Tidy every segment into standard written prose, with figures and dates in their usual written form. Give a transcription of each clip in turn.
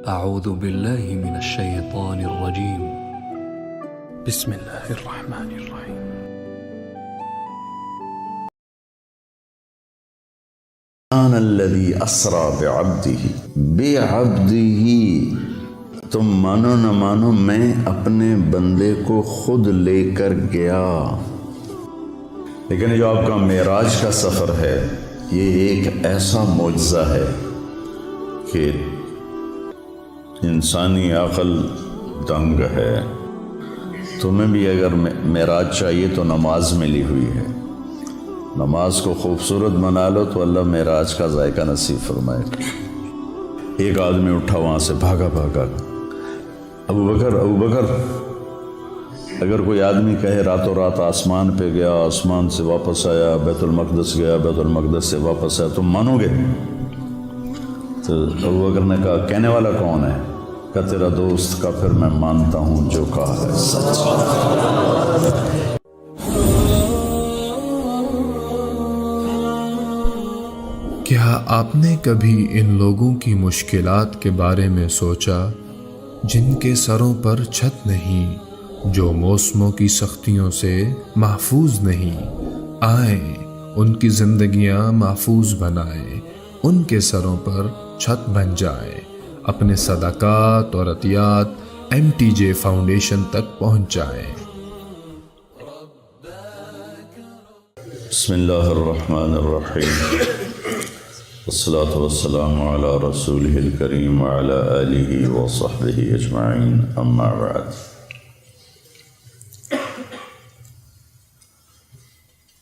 أعوذ بالله من الشيطان الرجيم. بسم الله الرحمن الرحيم. سبحان الذي أسرى بعبده تم مانو نہ مانو میں اپنے بندے کو خود لے کر گیا. لیکن جو آپ کا معراج کا سفر ہے یہ ایک ایسا معجزہ ہے کہ انسانی عقل دنگ ہے. تمہیں بھی اگر معراج چاہیے تو نماز ملی ہوئی ہے. نماز کو خوبصورت بنا لو تو اللہ معراج کا ذائقہ نصیب فرمائے. ایک آدمی اٹھا وہاں سے بھاگا ابو بکر اگر کوئی آدمی کہے راتوں رات آسمان پہ گیا، آسمان سے واپس آیا، بیت المقدس گیا، بیت المقدس سے واپس آیا، تم مانو گے؟ تو ابو بکر نے کہا کہنے والا کون ہے؟ کہ تیرا دوست. کا پھر میں مانتا ہوں جو کہا ہے سچ. کیا آپ نے کبھی ان لوگوں کی مشکلات کے بارے میں سوچا جن کے سروں پر چھت نہیں، جو موسموں کی سختیوں سے محفوظ نہیں؟ آئیں ان کی زندگیاں محفوظ بنائیں، ان کے سروں پر چھت بن جائے. اپنے صدقات اور عطیات MTJ فاؤنڈیشن تک پہنچائیں. بسم اللہ الرحمن الرحیم. والصلاة والسلام علی رسولہ الکریم وعلی آلہ وصحبہ اجمعین. اما بعد.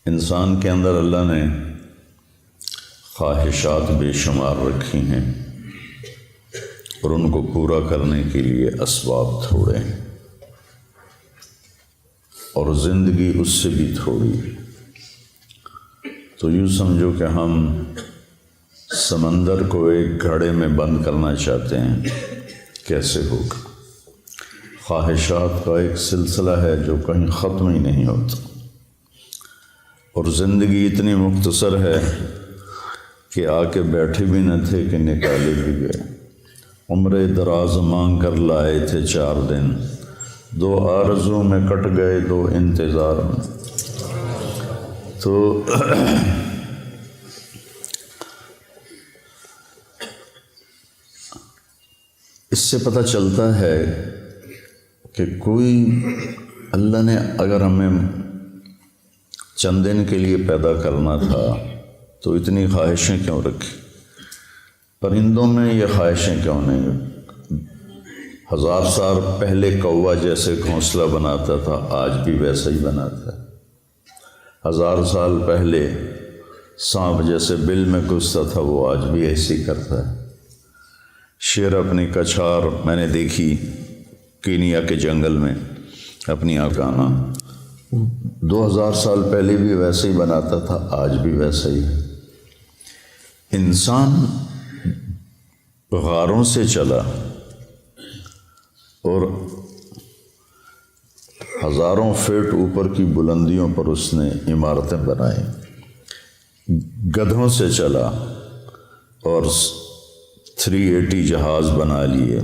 انسان کے اندر اللہ نے خواہشات بے شمار رکھی ہیں اور ان کو پورا کرنے کے لیے اسباب تھوڑے ہیں، اور زندگی اس سے بھی تھوڑی. تو یوں سمجھو کہ ہم سمندر کو ایک گھڑے میں بند کرنا چاہتے ہیں، کیسے ہوگا؟ خواہشات کا ایک سلسلہ ہے جو کہیں ختم ہی نہیں ہوتا، اور زندگی اتنی مختصر ہے کہ آ کے بیٹھے بھی نہ تھے کہ نکالے بھی گئے. عمر دراز مانگ کر لائے تھے 4 دن، 2 آرزوں میں کٹ گئے 2 انتظار میں. تو اس سے پتہ چلتا ہے کہ کوئی اللہ نے اگر ہمیں چند دن کے لیے پیدا کرنا تھا تو اتنی خواہشیں کیوں رکھی؟ پرندوں میں یہ خواہشیں کیوں نہیں؟ 1000 سال پہلے کوا جیسے گھونسلہ بناتا تھا آج بھی ویسا ہی بناتا ہے. 1000 سال پہلے سانپ جیسے بل میں گھستا تھا وہ آج بھی ایسے ہی کرتا ہے. شیر اپنی کچھار میں نے دیکھی کینیا کے جنگل میں اپنی آکانہ 2000 سال پہلے بھی ویسے ہی بناتا تھا آج بھی ویسا ہی ہے. انسان غاروں سے چلا اور ہزاروں فٹ اوپر کی بلندیوں پر اس نے عمارتیں بنائیں. گدھوں سے چلا اور 380 جہاز بنا لیے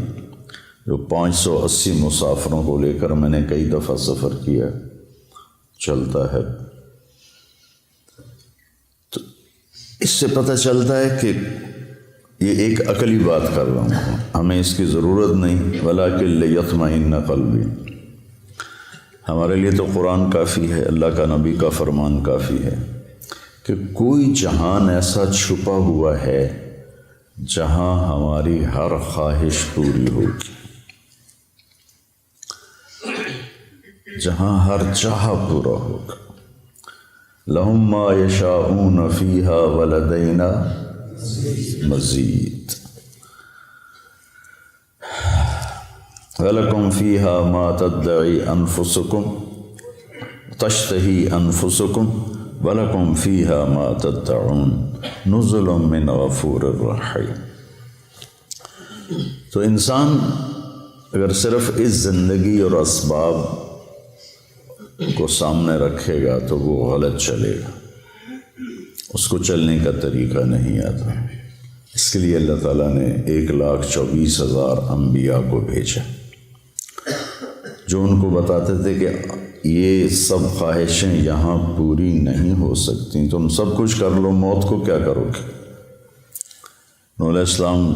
جو 580 مسافروں کو لے کر میں نے کئی دفعہ سفر کیا چلتا ہے. تو اس سے پتہ چلتا ہے کہ یہ ایک عقلی بات کر رہا ہوں، ہمیں اس کی ضرورت نہیں. وَلَٰكِن لِيَطْمَئِنَّ قَلْبِي. ہمارے لیے تو قرآن کافی ہے، اللہ کا نبی کا فرمان کافی ہے کہ کوئی جہان ایسا چھپا ہوا ہے جہاں ہماری ہر خواہش پوری ہوگی، جہاں ہر چاہا پورا ہوگا. لَهُم مَّا يَشَاءُونَ فِيهَا وَلَدَيْنَا مزید. وَلَكُمْ فِيهَا مَا تَدَّعِي أَنفُسُكُمْ تَشْتَهِي أَنفُسُكُمْ وَلَكُمْ فِيهَا مَا تَدَّعُونَ نُزُلٌ مِّنْ غَفُورٍ رَحِيمٍ. تو انسان اگر صرف اس زندگی اور اسباب کو سامنے رکھے گا تو وہ غلط چلے گا، اس کو چلنے کا طریقہ نہیں آتا. اس کے لیے اللہ تعالیٰ نے 1,24,000 انبیاء کو بھیجا، جو ان کو بتاتے تھے کہ یہ سب خواہشیں یہاں پوری نہیں ہو سکتی، تم سب کچھ کر لو، موت کو کیا کرو گے۔ نوح علیہ السلام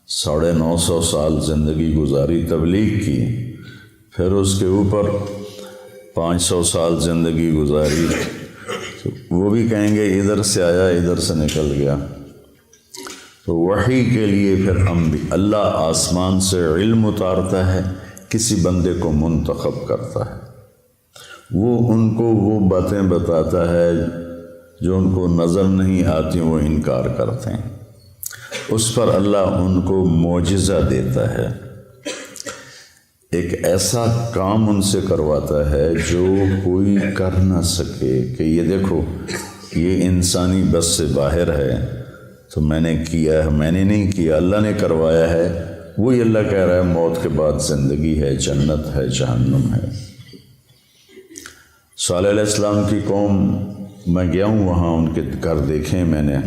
950 سال زندگی گزاری، تبلیغ کی، پھر اس کے اوپر 500 سال زندگی گزاری، وہ بھی کہیں گے ادھر سے آیا ادھر سے نکل گیا۔ تو وحی کے لیے پھر اللہ آسمان سے علم اتارتا ہے، کسی بندے کو منتخب کرتا ہے، وہ ان کو وہ باتیں بتاتا ہے جو ان کو نظر نہیں آتی، وہ انکار کرتے ہیں، اس پر اللہ ان کو معجزہ دیتا ہے، ایک ایسا کام ان سے کرواتا ہے جو کوئی کر نہ سکے، کہ یہ دیکھو یہ انسانی بس سے باہر ہے، تو میں نے کیا ہے، میں نے نہیں کیا، اللہ نے کروایا ہے۔ وہی اللہ کہہ رہا ہے موت کے بعد زندگی ہے، جنت ہے، جہنم ہے۔ صالح علیہ السلام کی قوم، میں گیا ہوں وہاں، ان کے گھر دیکھے میں نے،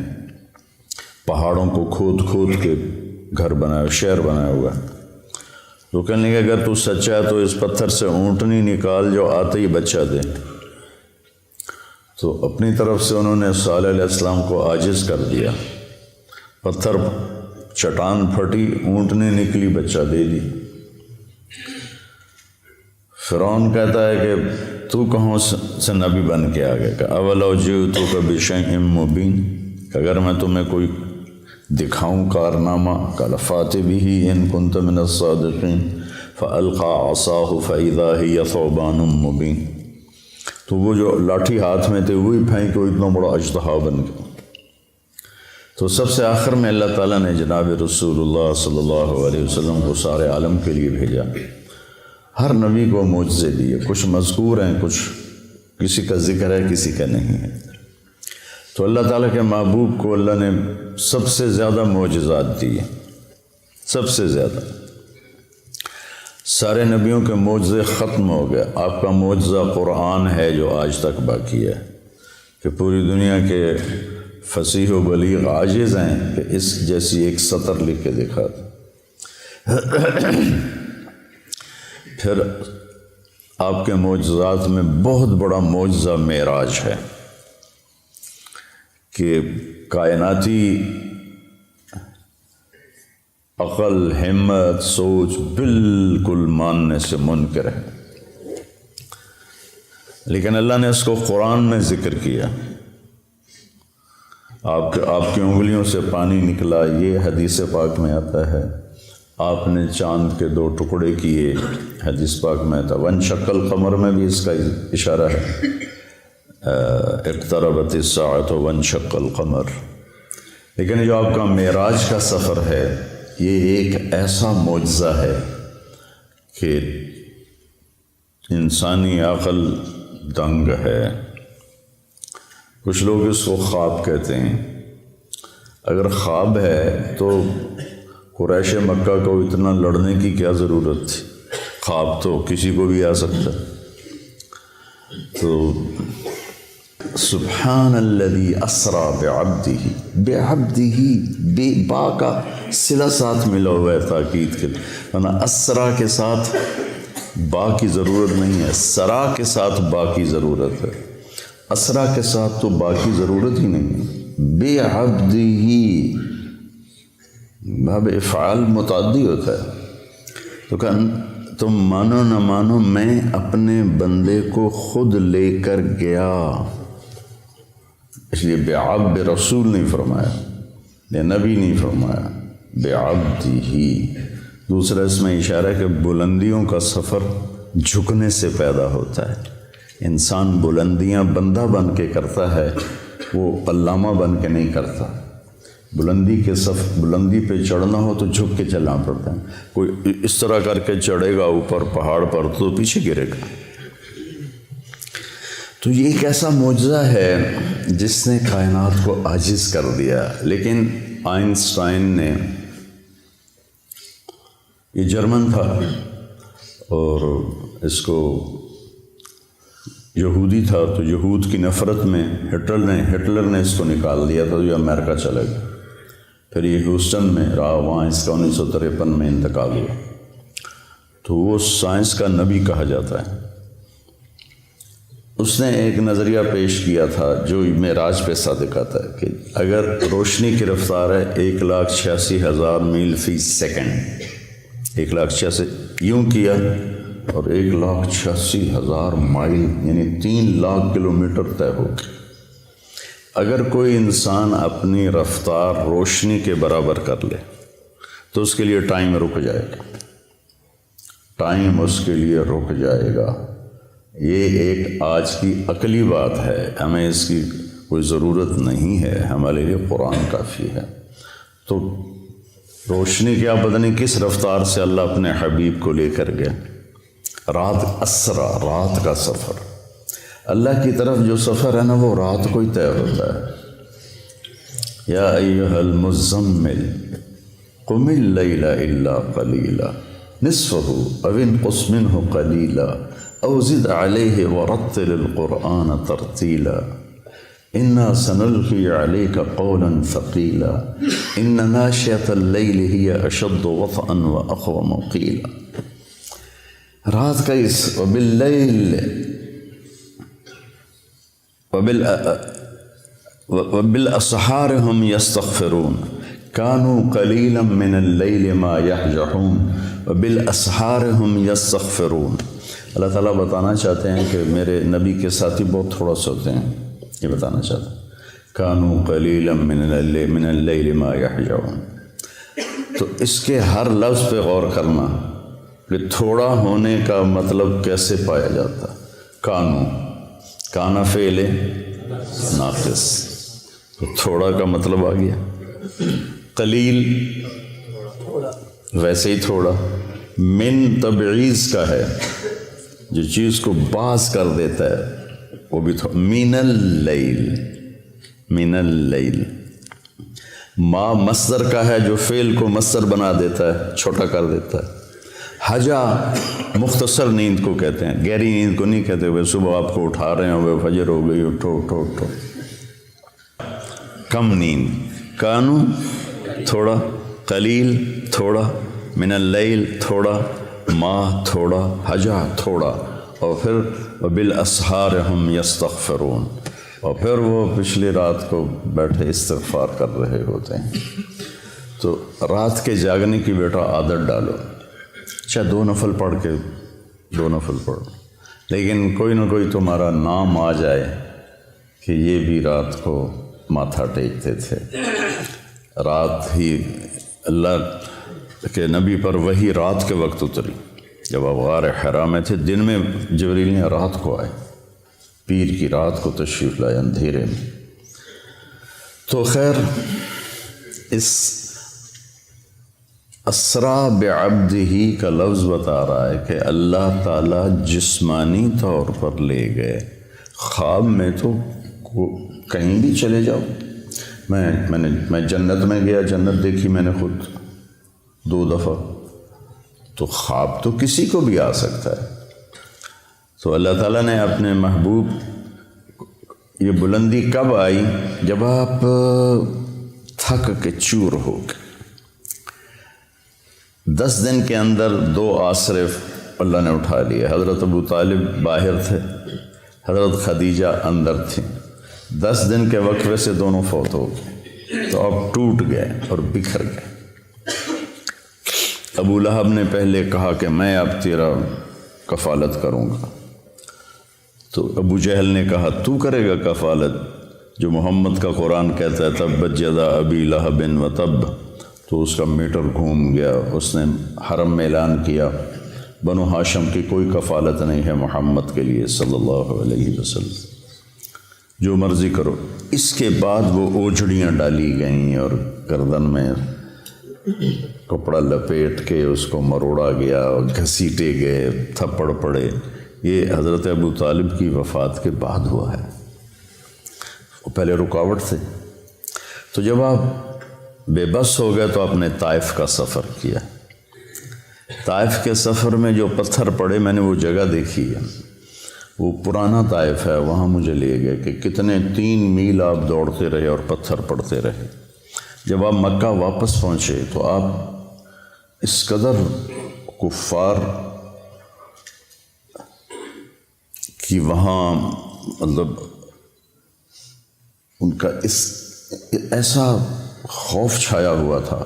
پہاڑوں کو کھود کھود کے گھر بنایا، شہر بنایا ہوا۔ تو کہنے لگے اگر تو سچا ہے تو اس پتھر سے اونٹنی نکال جو آتے ہی بچہ دے۔ تو اپنی طرف سے انہوں نے صالح علیہ السلام کو عاجز کر دیا، پتھر چٹان پھٹی، اونٹنی نکلی، بچہ دے دی۔ فرعون کہتا ہے کہ تو کہاں سے نبی بن کے آ گیا، کہ اولو جئتک بشیء مبین، کہ اگر میں تمہیں کوئی دکھاؤں کارنامہ، قال فات بہ ان کنت من الصادقین، فالقى عصاہ فاذا ہی ثعبان مبین۔ تو وہ جو لاٹھی ہاتھ میں تھے وہی پھینکے، وہ اتنا بڑا اژدہا بن گیا۔ تو سب سے آخر میں اللہ تعالیٰ نے جناب رسول اللہ صلی اللہ علیہ وسلم کو سارے عالم کے لیے بھیجا۔ ہر نبی کو معجزے دیے، کچھ مذکور ہیں، کچھ کسی کا ذکر ہے، کسی کا نہیں ہے۔ تو اللہ تعالیٰ کے محبوب کو اللہ نے سب سے زیادہ معجزات دیے، سب سے زیادہ۔ سارے نبیوں کے معجزے ختم ہو گئے، آپ کا معجزہ قرآن ہے جو آج تک باقی ہے، کہ پوری دنیا کے فصیح و بلیغ عاجز ہیں کہ اس جیسی ایک سطر لکھ کے دکھا دیں۔ پھر آپ کے معجزات میں بہت بڑا معجزہ معراج ہے، کہ کائناتی عقل، ہمت، سوچ بالکل ماننے سے منکر ہے، لیکن اللہ نے اس کو قرآن میں ذکر کیا۔ آپ کی انگلیوں سے پانی نکلا، یہ حدیث پاک میں آتا ہے۔ آپ نے چاند کے 2 ٹکڑے کیے، حدیث پاک میں آتا ہے۔ وانشق القمر میں بھی اس کا اشارہ ہے، اقتربت الساعۃ وانشق القمر۔ لیکن جو آپ کا معراج کا سفر ہے، یہ ایک ایسا معجزہ ہے کہ انسانی عقل دنگ ہے۔ کچھ لوگ اس کو خواب کہتے ہیں۔ اگر خواب ہے تو قریش مکہ کو اتنا لڑنے کی کیا ضرورت تھی؟ خواب تو کسی کو بھی آ سکتا ہے۔ تو سبحان الذی اسری بعبدہ، بے با کا صلہ ساتھ ملا ہوا ہے تاکید کے، ورنہ اسرا کے ساتھ با کی ضرورت نہیں ہے، سرا کے ساتھ با کی ضرورت ہے، اسرا کے ساتھ تو با کی ضرورت ہی نہیں ہے۔ بعبدہ باب افعال متعدی ہوتا ہے، تو کہ تم مانو نہ مانو میں اپنے بندے کو خود لے کر گیا، اس لیے بعبد رسول نہیں فرمایا، بے نبی نہیں فرمایا، بعبدہ۔ دوسرا اس میں اشارہ ہے کہ بلندیوں کا سفر جھکنے سے پیدا ہوتا ہے۔ انسان بلندیاں بندہ بن کے کرتا ہے، وہ علامہ بن کے نہیں کرتا۔ بلندی پہ چڑھنا ہو تو جھک کے چلنا پڑتا ہے، کوئی اس طرح کر کے چڑھے گا اوپر پہاڑ پر تو پیچھے گرے گا۔ تو یہ ایک ایسا معجزہ ہے جس نے کائنات کو عاجز کر دیا۔ لیکن آئنسٹائن نے، یہ جرمن تھا اور اس کو یہودی تھا، تو یہود کی نفرت میں ہٹلر نے اس کو نکال دیا تھا، جو امریکہ چلا گیا۔ پھر یہ ہیوسٹن میں رہا، وہاں اس کا 1953 میں انتقال ہوا۔ تو وہ سائنس کا نبی کہا جاتا ہے۔ اس نے ایک نظریہ پیش کیا تھا جو معراج پہ صادق آتا ہے کہ اگر روشنی کی رفتار ہے 1,86,000 میل فی سیکنڈ، 1,86,000 یوں کیا اور 1,86,000 مائل یعنی 3,00,000 کلومیٹر طے ہو گئی۔ اگر کوئی انسان اپنی رفتار روشنی کے برابر کر لے تو اس کے لیے ٹائم رک جائے گا، ٹائم اس کے لیے رک جائے گا۔ یہ ایک آج کی عقلی بات ہے، ہمیں اس کی کوئی ضرورت نہیں ہے، ہمارے لیے قرآن کافی ہے۔ تو روشنی کیا پتہ نہیں کس رفتار سے اللہ اپنے حبیب کو لے کر گیا۔ رات اسرا، رات کا سفر، اللہ کی طرف جو سفر ہے نا وہ رات کو ہی طے ہوتا ہے۔ یا ایھا المزمل قم اللیل الا قلیلا نصفہ او انقص منہ قلیلا او زد علیہ ورتل القرآن ترتیلا انا سنلقی علیک قولا ثقیلا ان ناشئۃ اللیل ہی اشد وطئا واقوم قیلا۔ رات کا اس وباللیل وبالاسحار هم یستغفرون کانوا قلیلا من اللیل ما یہجعون وبالاسحار هم یستغفرون۔ اللہ تعالیٰ بتانا چاہتے ہیں کہ میرے نبی کے ساتھی بہت تھوڑا سوتے ہیں، یہ بتانا چاہتے ہیں کانوا قلیلا من اللیل ما یہجعون۔ تو اس کے ہر لفظ پہ غور کرنا کہ تھوڑا ہونے کا مطلب کیسے پایا جاتا ہے۔ کانا فعل ناقص، تو تھوڑا کا مطلب آ گیا۔ قلیل ویسے ہی تھوڑا، من تبعیض کا ہے، جو چیز کو باز کر دیتا ہے وہ بھی تھوڑا۔ من اللیل ما مصدر کا ہے جو فعل کو مصدر بنا دیتا ہے، چھوٹا کر دیتا ہے۔ حجا مختصر نیند کو کہتے ہیں، گہری نیند کو نہیں کہتے ہوئے صبح آپ کو اٹھا رہے ہیں وہ فجر ہو گئی اٹھو اٹھو اٹھو، کم نیند۔ کانو تھوڑا، قلیل تھوڑا، من اللیل تھوڑا، ما تھوڑا، حجا تھوڑا، اور پھر وبالاسحار ہم یستغفرون، اور پھر وہ پچھلی رات کو بیٹھے استغفار کر رہے ہوتے ہیں۔ تو رات کے جاگنے کی بیٹا عادت ڈالو، چاہے 2 نفل پڑھ کے 2 نفل پڑھو، لیکن کوئی نہ کوئی تمہارا نام آ جائے کہ یہ بھی رات کو ماتھا ٹیکتے تھے۔ رات ہی اللہ کے نبی پر وہی رات کے وقت اتری جب آپ غار حرا میں تھے، دن میں جبریل نے رات کو آئے، پیر کی رات کو تشریف لائے اندھیرے میں۔ تو خیر اس اسرا بعبدہ کا لفظ بتا رہا ہے کہ اللہ تعالیٰ جسمانی طور پر لے گئے۔ خواب میں تو کہیں بھی چلے جاؤ، میں جنت میں گیا، جنت دیکھی میں نے خود 2 دفعہ، تو خواب تو کسی کو بھی آ سکتا ہے۔ تو اللہ تعالیٰ نے اپنے محبوب، یہ بلندی کب آئی؟ جب آپ تھک کے چور ہو گئے۔ 10 دن کے اندر 2 آسرے اللہ نے اٹھا لیے۔ حضرت ابو طالب باہر تھے، حضرت خدیجہ اندر تھیں۔ 10 دن کے وقفے سے دونوں فوت ہو گئے، تو اب ٹوٹ گئے اور بکھر گئے۔ ابو لہب نے پہلے کہا کہ میں اب تیرا کفالت کروں گا، تو ابو جہل نے کہا تو کرے گا کفالت، جو محمد کا قرآن کہتا ہے تبت یدا ابی لہب و تب، تو اس کا میٹر گھوم گیا۔ اس نے حرم میں اعلان کیا بنو ہاشم کی کوئی کفالت نہیں ہے محمد کے لیے صلی اللہ علیہ وسلم، جو مرضی کرو۔ اس کے بعد وہ اوجھڑیاں ڈالی گئیں اور گردن میں کپڑا لپیٹ کے اس کو مروڑا گیا، گھسیٹے گئے، تھپڑ پڑے۔ یہ حضرت ابو طالب کی وفات کے بعد ہوا ہے، وہ پہلے رکاوٹ تھے۔ تو جب آپ بے بس ہو گئے تو آپ نے طائف کا سفر کیا۔ طائف کے سفر میں جو پتھر پڑے، میں نے وہ جگہ دیکھی ہے، وہ پرانا طائف ہے، وہاں مجھے لے گئے کہ کتنے 3 میل آپ دوڑتے رہے اور پتھر پڑتے رہے۔ جب آپ مکہ واپس پہنچے تو آپ اس قدر کفار کی وہاں مطلب ان کا ایسا خوف چھایا ہوا تھا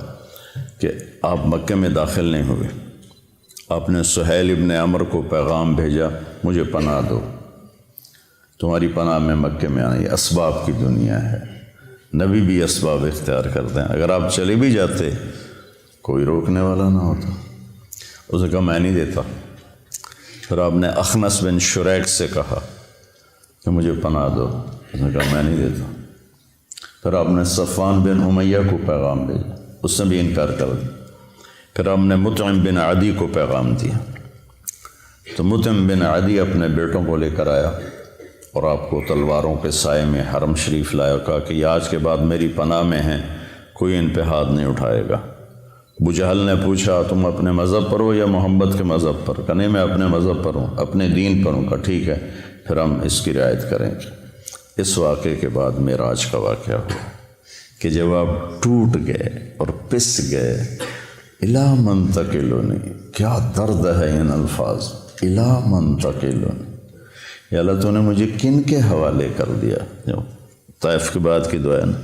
کہ آپ مکے میں داخل نہیں ہوئے۔ آپ نے سہیل ابن عمر کو پیغام بھیجا، مجھے پناہ دو، تمہاری پناہ میں مکے میں آئی۔ اسباب کی دنیا ہے، نبی بھی اسباب اختیار کرتے ہیں، اگر آپ چلے بھی جاتے کوئی روکنے والا نہ ہوتا۔ اس نے کہا میں نہیں دیتا۔ پھر آپ نے اخنس بن شریک سے کہا کہ مجھے پناہ دو، اس نے کہا میں نہیں دیتا۔ پھر آپ نے صفوان بن امیہ کو پیغام بھیجا، اس نے بھی انکار کر دیا۔ پھر آپ نے مطعم بن عدی کو پیغام دیا، تو مطعم بن عدی اپنے بیٹوں کو لے کر آیا اور آپ کو تلواروں کے سائے میں حرم شریف لایا، کہا کہ یہ آج کے بعد میری پناہ میں ہیں، کوئی ان پہ ہاتھ نہیں اٹھائے گا۔ ابو جہل نے پوچھا تم اپنے مذہب پر ہو یا محمد کے مذہب پر؟ کہا نہیں میں اپنے مذہب پر ہوں، اپنے دین پر ہوں۔ کہا ٹھیک ہے، پھر ہم اس کی رعایت کریں گے۔ اس واقعے کے بعد معراج کا واقعہ ہوا کہ جب آپ ٹوٹ گئے اور پس گئے، الا من تکلونی، کیا درد ہے ان الفاظ، الا من تکلونی، یا اللہ تو نے مجھے کن کے حوالے کر دیا؟ جو طائف کے بعد کی دعا ہے نا،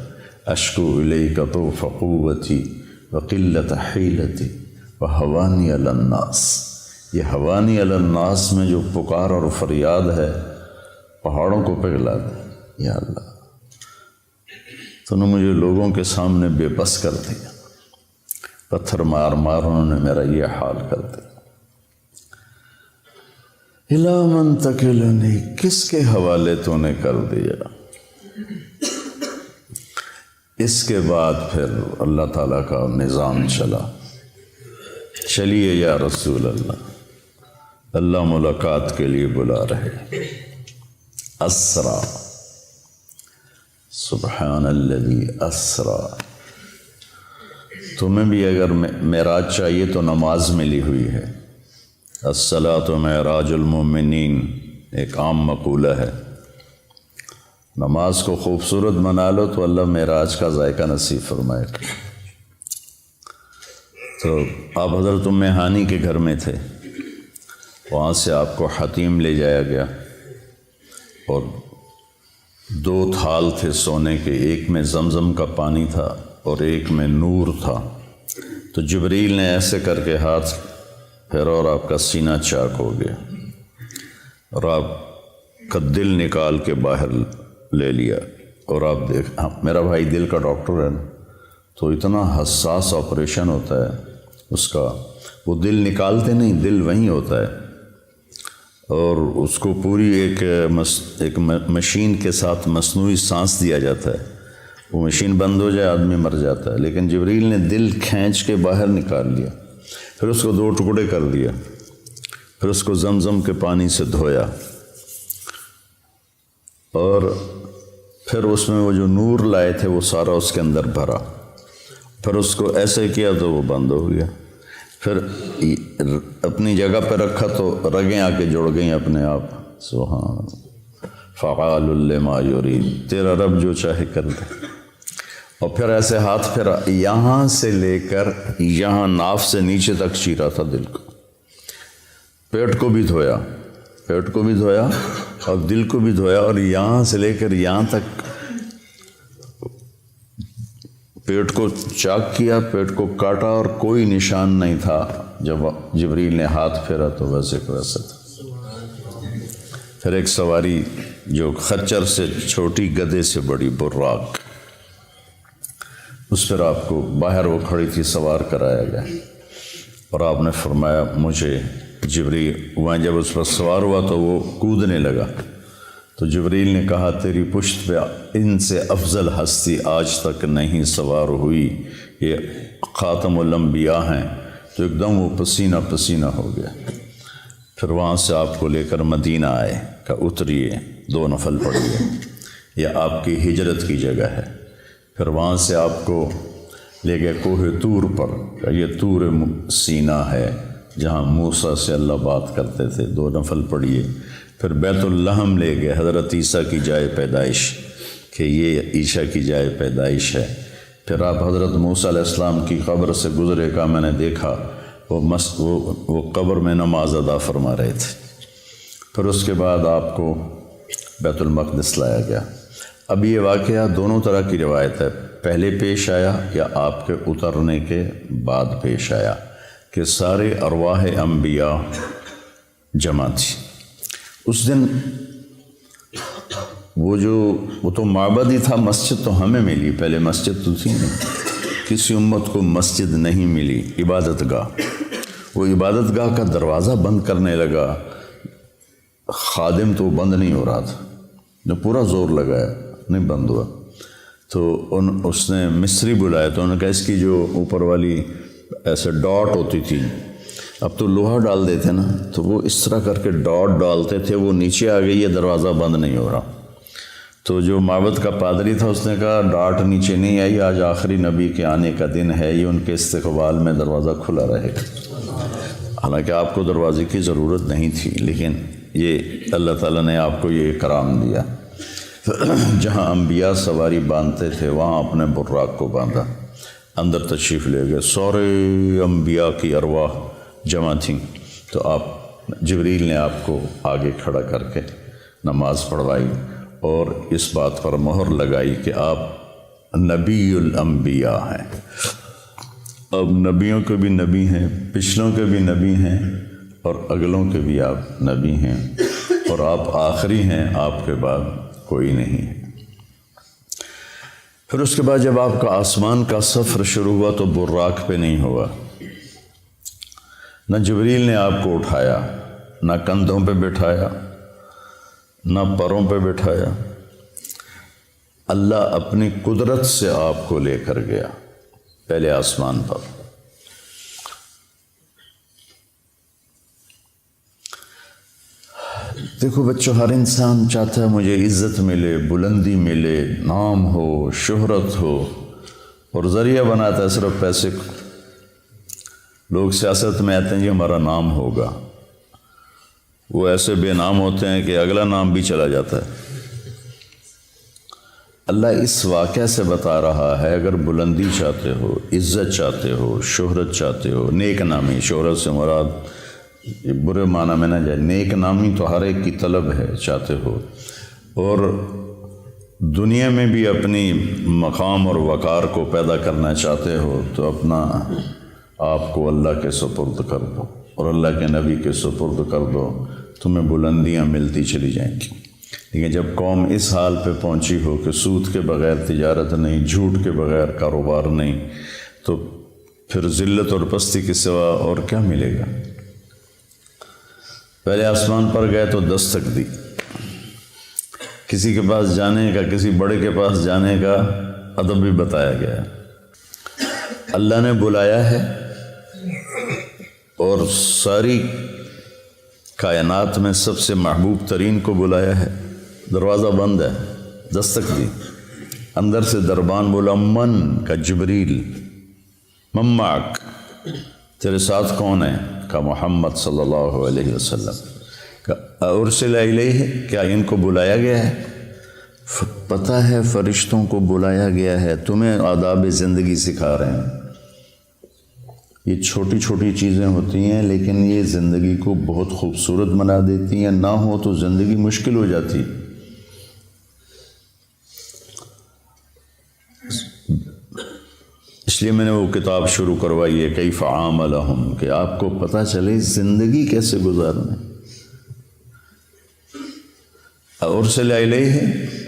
اشکو الیک طوف قوتی وقلت حیلتی وحوانی علی الناس، یہ حوانی علی الناس میں جو پکار اور فریاد ہے پہاڑوں کو پگھلا دے۔ یا اللہ تو نے مجھے لوگوں کے سامنے بے بس کر دیا، پتھر مار مار انہوں نے میرا یہ حال کر دیا۔ الا من تکلنی، کس کے حوالے تو نے کر دیا؟ اس کے بعد پھر اللہ تعالیٰ کا نظام چلا، چلیے یا رسول اللہ، اللہ ملاقات کے لیے بلا رہے۔ اسرا، سبحان الذی اسرا۔ تمہیں بھی اگر معراج چاہیے تو نماز ملی ہوئی ہے۔ الصلاۃ معراج المؤمنین ایک عام مقولہ ہے، نماز کو خوبصورت بنا لو تو اللہ معراج کا ذائقہ نصیب فرمائے گا۔ تو آپ حضرت ام ہانی کے گھر میں تھے، وہاں سے آپ کو حتیم لے جایا گیا اور 2 تھال تھے سونے کے، ایک میں زمزم کا پانی تھا اور ایک میں نور تھا۔ تو جبریل نے ایسے کر کے ہاتھ پھیرا اور آپ کا سینہ چاک ہو گیا اور آپ کا دل نکال کے باہر لے لیا۔ اور آپ دیکھ، میرا بھائی دل کا ڈاکٹر ہے نا، تو اتنا حساس آپریشن ہوتا ہے اس کا، وہ دل نکالتے نہیں، دل وہیں ہوتا ہے اور اس کو پوری ایک مشین کے ساتھ مصنوعی سانس دیا جاتا ہے۔ وہ مشین بند ہو جائے آدمی مر جاتا ہے، لیکن جبریل نے دل کھینچ کے باہر نکال لیا، پھر اس کو 2 ٹکڑے کر دیا، پھر اس کو زمزم کے پانی سے دھویا اور پھر اس میں وہ جو نور لائے تھے وہ سارا اس کے اندر بھرا، پھر اس کو ایسے کیا تو وہ بند ہو گیا، پھر اپنی جگہ پہ رکھا تو رگیں آ کے جڑ گئیں اپنے آپ۔ سبحان فعال لما یرید، تیرا رب جو چاہے کر دے۔ اور پھر ایسے ہاتھ پھیرا، یہاں سے لے کر یہاں ناف سے نیچے تک چیرا تھا دل کو، پیٹ کو بھی دھویا، پیٹ کو بھی دھویا اور دل کو بھی دھویا، اور یہاں سے لے کر یہاں تک پیٹ کو چاک کیا، پیٹ کو کاٹا اور کوئی نشان نہیں تھا۔ جب جبریل نے ہاتھ پھیرا تو ویسے کو ویسے تھا۔ پھر ایک سواری جو خچر سے چھوٹی، گدھے سے بڑی، براق، اس پر آپ کو باہر وہ کھڑی تھی سوار کرایا گیا اور آپ نے فرمایا مجھے جبریل، وہاں جب اس پر سوار ہوا تو وہ کودنے لگا تو جبریل نے کہا تیری پشت پہ ان سے افضل ہستی آج تک نہیں سوار ہوئی، یہ خاتم الانبیاء ہیں۔ تو ایک دم وہ پسینہ پسینہ ہو گیا۔ پھر وہاں سے آپ کو لے کر مدینہ آئے، کہ اتریے 2 نفل پڑھیے، یہ آپ کی ہجرت کی جگہ ہے۔ پھر وہاں سے آپ کو لے گئے کوہ طور پر، کہ یہ طور سینا ہے جہاں موسیٰ سے اللہ بات کرتے تھے، 2 نفل پڑھیے۔ پھر بیت اللحم لے گئے، حضرت عیسیٰ کی جائے پیدائش، کہ یہ عیسیٰ کی جائے پیدائش ہے۔ پھر آپ حضرت موسیٰ علیہ السلام کی قبر سے گزرے، کہا میں نے دیکھا وہ قبر میں نماز ادا فرما رہے تھے۔ پھر اس کے بعد آپ کو بیت المقدس لایا گیا۔ اب یہ واقعہ دونوں طرح کی روایت ہے، پہلے پیش آیا یا آپ کے اترنے کے بعد پیش آیا، کہ سارے ارواح انبیاء جمع تھی اس دن۔ وہ تو معبد ہی تھا، مسجد تو ہمیں ملی، پہلے مسجد تو تھی نہیں، کسی امت کو مسجد نہیں ملی، عبادت گاہ۔ وہ عبادت گاہ کا دروازہ بند کرنے لگا، خادم تو بند نہیں ہو رہا تھا، جو پورا زور لگایا نہیں بند ہوا، تو اس نے مصری بلایا، تو انہوں نے کہا اس کی جو اوپر والی ایسے ڈاٹ ہوتی تھی، اب تو لوہا ڈال دیتے نا، تو وہ اس طرح کر کے ڈاٹ ڈالتے تھے، وہ نیچے آ گئی، یہ دروازہ بند نہیں ہو رہا۔ تو جو معبد کا پادری تھا اس نے کہا ڈاٹ نیچے نہیں آئی، آج آخری نبی کے آنے کا دن ہے، یہ ان کے استقبال میں دروازہ کھلا رہے گا۔ حالانکہ آپ کو دروازے کی ضرورت نہیں تھی، لیکن یہ اللہ تعالیٰ نے آپ کو یہ کرام دیا۔ جہاں انبیاء سواری باندھتے تھے وہاں اپنے براق کو باندھا، اندر تشریف لے گئے، سارے انبیاء کی ارواح جمع تھیں، تو جبریل نے آپ کو آگے کھڑا کر کے نماز پڑھوائی اور اس بات پر مہر لگائی کہ آپ نبی الانبیاء ہیں۔ اب نبیوں کے بھی نبی ہیں، پچھلوں کے بھی نبی ہیں اور اگلوں کے بھی آپ نبی ہیں، اور آپ آخری ہیں، آپ کے بعد کوئی نہیں ہے۔ پھر اس کے بعد جب آپ کا آسمان کا سفر شروع ہوا تو براق پہ نہیں ہوا، نہ جبریل نے آپ کو اٹھایا، نہ کندھوں پہ بٹھایا، نہ پروں پہ بٹھایا، اللہ اپنی قدرت سے آپ کو لے کر گیا پہلے آسمان پر۔ دیکھو بچوں، ہر انسان چاہتا ہے مجھے عزت ملے، بلندی ملے، نام ہو، شہرت ہو، اور ذریعہ بناتا ہے صرف پیسے کو۔ لوگ سیاست میں آتے ہیں جی ہمارا نام ہوگا، وہ ایسے بے نام ہوتے ہیں کہ اگلا نام بھی چلا جاتا ہے۔ اللہ اس واقعہ سے بتا رہا ہے اگر بلندی چاہتے ہو، عزت چاہتے ہو، شہرت چاہتے ہو، نیک نامی، شہرت سے مراد برے معنی میں نہ جائے، نیک نامی تو ہر ایک کی طلب ہے، چاہتے ہو، اور دنیا میں بھی اپنی مقام اور وقار کو پیدا کرنا چاہتے ہو، تو اپنا آپ کو اللہ کے سپرد کر دو اور اللہ کے نبی کے سپرد کر دو، تمہیں بلندیاں ملتی چلی جائیں گی۔ لیکن جب قوم اس حال پہ پہنچی ہو کہ سود کے بغیر تجارت نہیں، جھوٹ کے بغیر کاروبار نہیں، تو پھر ذلت اور پستی کے سوا اور کیا ملے گا؟ پہلے آسمان پر گئے تو دستک دی، کسی کے پاس جانے کا، کسی بڑے کے پاس جانے کا ادب بھی بتایا گیا ہے۔ اللہ نے بلایا ہے اور ساری کائنات میں سب سے محبوب ترین کو بلایا ہے، دروازہ بند ہے، دستک دی، اندر سے دربان بولا من کا جبریل، من معک، تیرے ساتھ کون ہے؟ کا محمد صلی اللہ علیہ وسلم۔ ارسل الیہ، کیا ان کو بلایا گیا ہے؟ پتہ ہے فرشتوں کو بلایا گیا ہے، تمہیں آداب زندگی سکھا رہے ہیں۔ یہ چھوٹی چھوٹی چیزیں ہوتی ہیں لیکن یہ زندگی کو بہت خوبصورت بنا دیتی ہیں، نہ ہو تو زندگی مشکل ہو جاتی۔ اس لیے میں نے وہ کتاب شروع کروائی ہے کیف عاملہم، کہ آپ کو پتہ چلے زندگی کیسے گزارنا ہے۔ ارسل الیہ،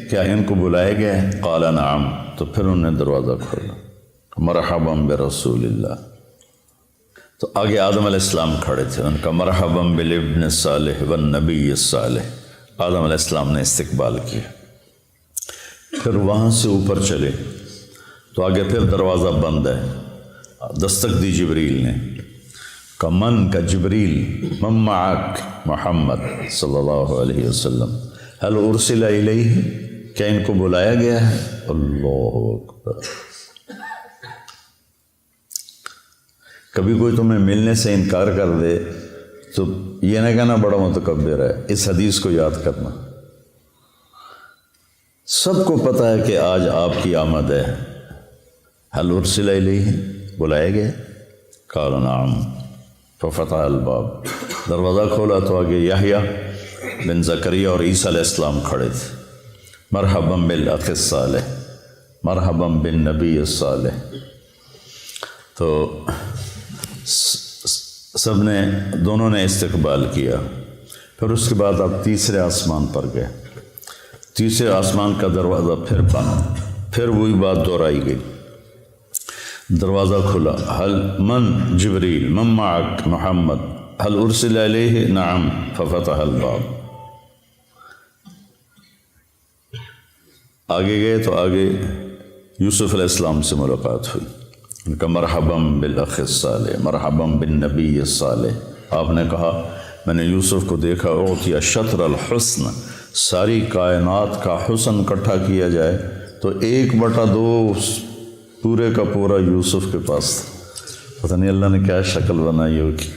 کیا ان کو بلایا گیا ہے؟ قال نعم، تو پھر انہوں نے دروازہ کھولا، مرحبا برسول اللہ۔ تو آگے آدم علیہ السلام کھڑے تھے، ان کا مرحبا بالابن الصالح والنبی الصالح، آدم علیہ السلام نے استقبال کیا۔ پھر وہاں سے اوپر چلے تو آگے پھر دروازہ بند ہے، دستک دی جبریل نے، کا من کا جبریل، من معک محمد صلی اللہ علیہ وسلم، هل ارسل الیہ، کیا ان کو بلایا گیا ہے؟ اللہ اکبر۔ کبھی کوئی تمہیں ملنے سے انکار کر دے تو یہ نہ کہنا بڑا متکبر ہے، اس حدیث کو یاد کرنا۔ سب کو پتہ ہے کہ آج آپ کی آمد ہے، حل ارسل الیہ، بلائے گئے؟ قال نعم ففتح الباب، دروازہ کھولا تو آگے یحییٰ بن زکریا اور عیسیٰ علیہ السلام کھڑے تھے۔ مرحبا بالاخ الصالح، مرحبا بالنبی الصالح۔ تو سب نے، دونوں نے استقبال کیا۔ پھر اس کے بعد آپ تیسرے آسمان پر گئے، تیسرے آسمان کا دروازہ پھر بند، پھر وہی بات دہرائی گئی۔ دروازہ کھلا، حل من جبریل من معک محمد حل ارسل علیہ نعم ففتح الباب۔ آگے گئے تو آگے یوسف علیہ السلام سے ملاقات ہوئی، ان کا مرحبا بالاخ الصالح مرحبا بالنبی الصالح۔ آپ نے کہا میں نے یوسف کو دیکھا، اعطی شطر الحسن، ساری کائنات کا حسن اکٹھا کیا جائے تو 1/2 پورے کا پورا یوسف کے پاس تھا۔ پتہ نہیں اللہ نے کیا شکل بنائی ہوگی،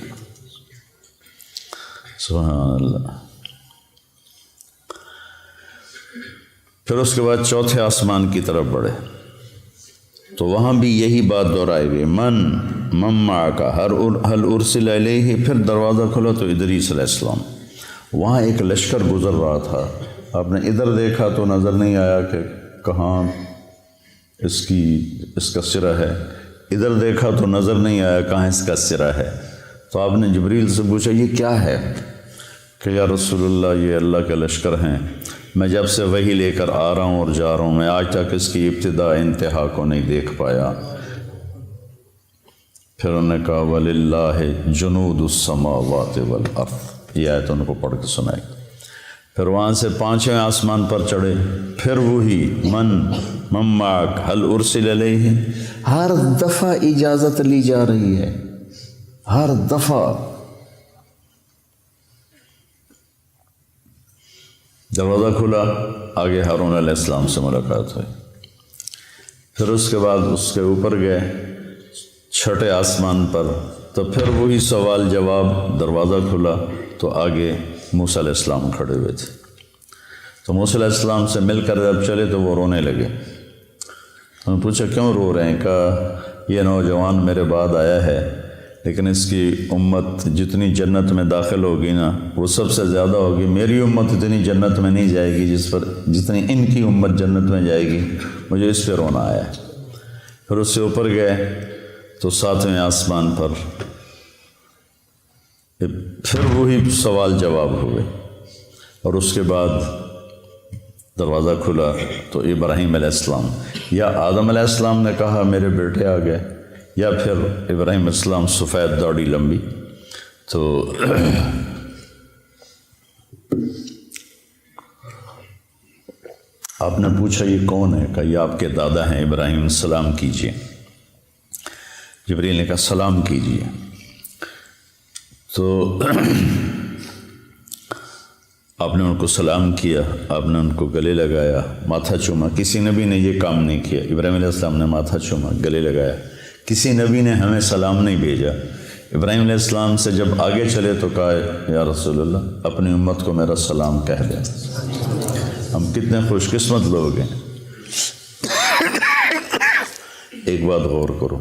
سبحان اللہ۔ پھر اس کے بعد چوتھے آسمان کی طرف بڑھے تو وہاں بھی یہی بات دہرائی گئی، من معک حل ارسل علیہ۔ پھر دروازہ کھلا تو ادریس علیہ السلام، وہاں ایک لشکر گزر رہا تھا، آپ نے ادھر دیکھا تو نظر نہیں آیا کہ کہاں اس کا سرا ہے، ادھر دیکھا تو نظر نہیں آیا کہاں اس کا سرا ہے۔ تو آپ نے جبریل سے پوچھا یہ کیا ہے؟ کہ یا رسول اللہ یہ اللہ کے لشکر ہیں، میں جب سے وحی لے کر آ رہا ہوں اور جا رہا ہوں، میں آج تک اس کی ابتدا انتہا کو نہیں دیکھ پایا۔ پھر انہوں نے کہا وَلِلَّهِ جُنُودُ السَّمَاوَاتِ وَالْأَرْضِ، یہ آیت ان کو پڑھ کے سنائی۔ پھر وہاں سے 5ویں آسمان پر چڑھے، پھر وہی من معک حل ارسل علیہ۔ ہر دفعہ اجازت لی جا رہی ہے، ہر دفعہ۔ دروازہ کھلا، آگے ہارون علیہ السلام سے ملاقات ہوئی۔ پھر اس کے بعد اس کے اوپر گئے 6ٹھے آسمان پر، تو پھر وہی سوال جواب۔ دروازہ کھلا تو آگے موسیٰ علیہ السلام کھڑے ہوئے تھے۔ تو موسیٰ علیہ السلام سے مل کر جب چلے تو وہ رونے لگے۔ انہوں نے پوچھا کیوں رو رہے ہیں؟ کہا یہ نوجوان میرے بعد آیا ہے، لیکن اس کی امت جتنی جنت میں داخل ہوگی نا وہ سب سے زیادہ ہوگی، میری امت اتنی جنت میں نہیں جائے گی جتنی ان کی امت جنت میں جائے گی، مجھے اس پہ رونا آیا ہے۔ پھر اس سے اوپر گئے تو 7ویں آسمان پر پھر وہی سوال جواب ہوئے، اور اس کے بعد دروازہ کھلا تو ابراہیم علیہ السلام یا آدم علیہ السلام نے کہا میرے بیٹے آ گئے، یا پھر ابراہیم علیہ السلام سفید داڑھی لمبی۔ تو آپ نے پوچھا یہ کون ہے؟ کہا یہ آپ کے دادا ہیں ابراہیم، سلام کیجئے۔ جبریل نے کہا سلام کیجئے۔ تو آپ نے ان کو سلام کیا، آپ نے ان کو گلے لگایا، ماتھا چوما۔ کسی نبی نے یہ کام نہیں کیا، ابراہیم علیہ السلام نے ماتھا چوما، گلے لگایا۔ کسی نبی نے ہمیں سلام نہیں بھیجا۔ ابراہیم علیہ السلام سے جب آگے چلے تو کہا یا رسول اللہ اپنی امت کو میرا سلام کہہ دیں۔ ہم کتنے خوش قسمت لوگ ہیں۔ ایک بات غور کرو،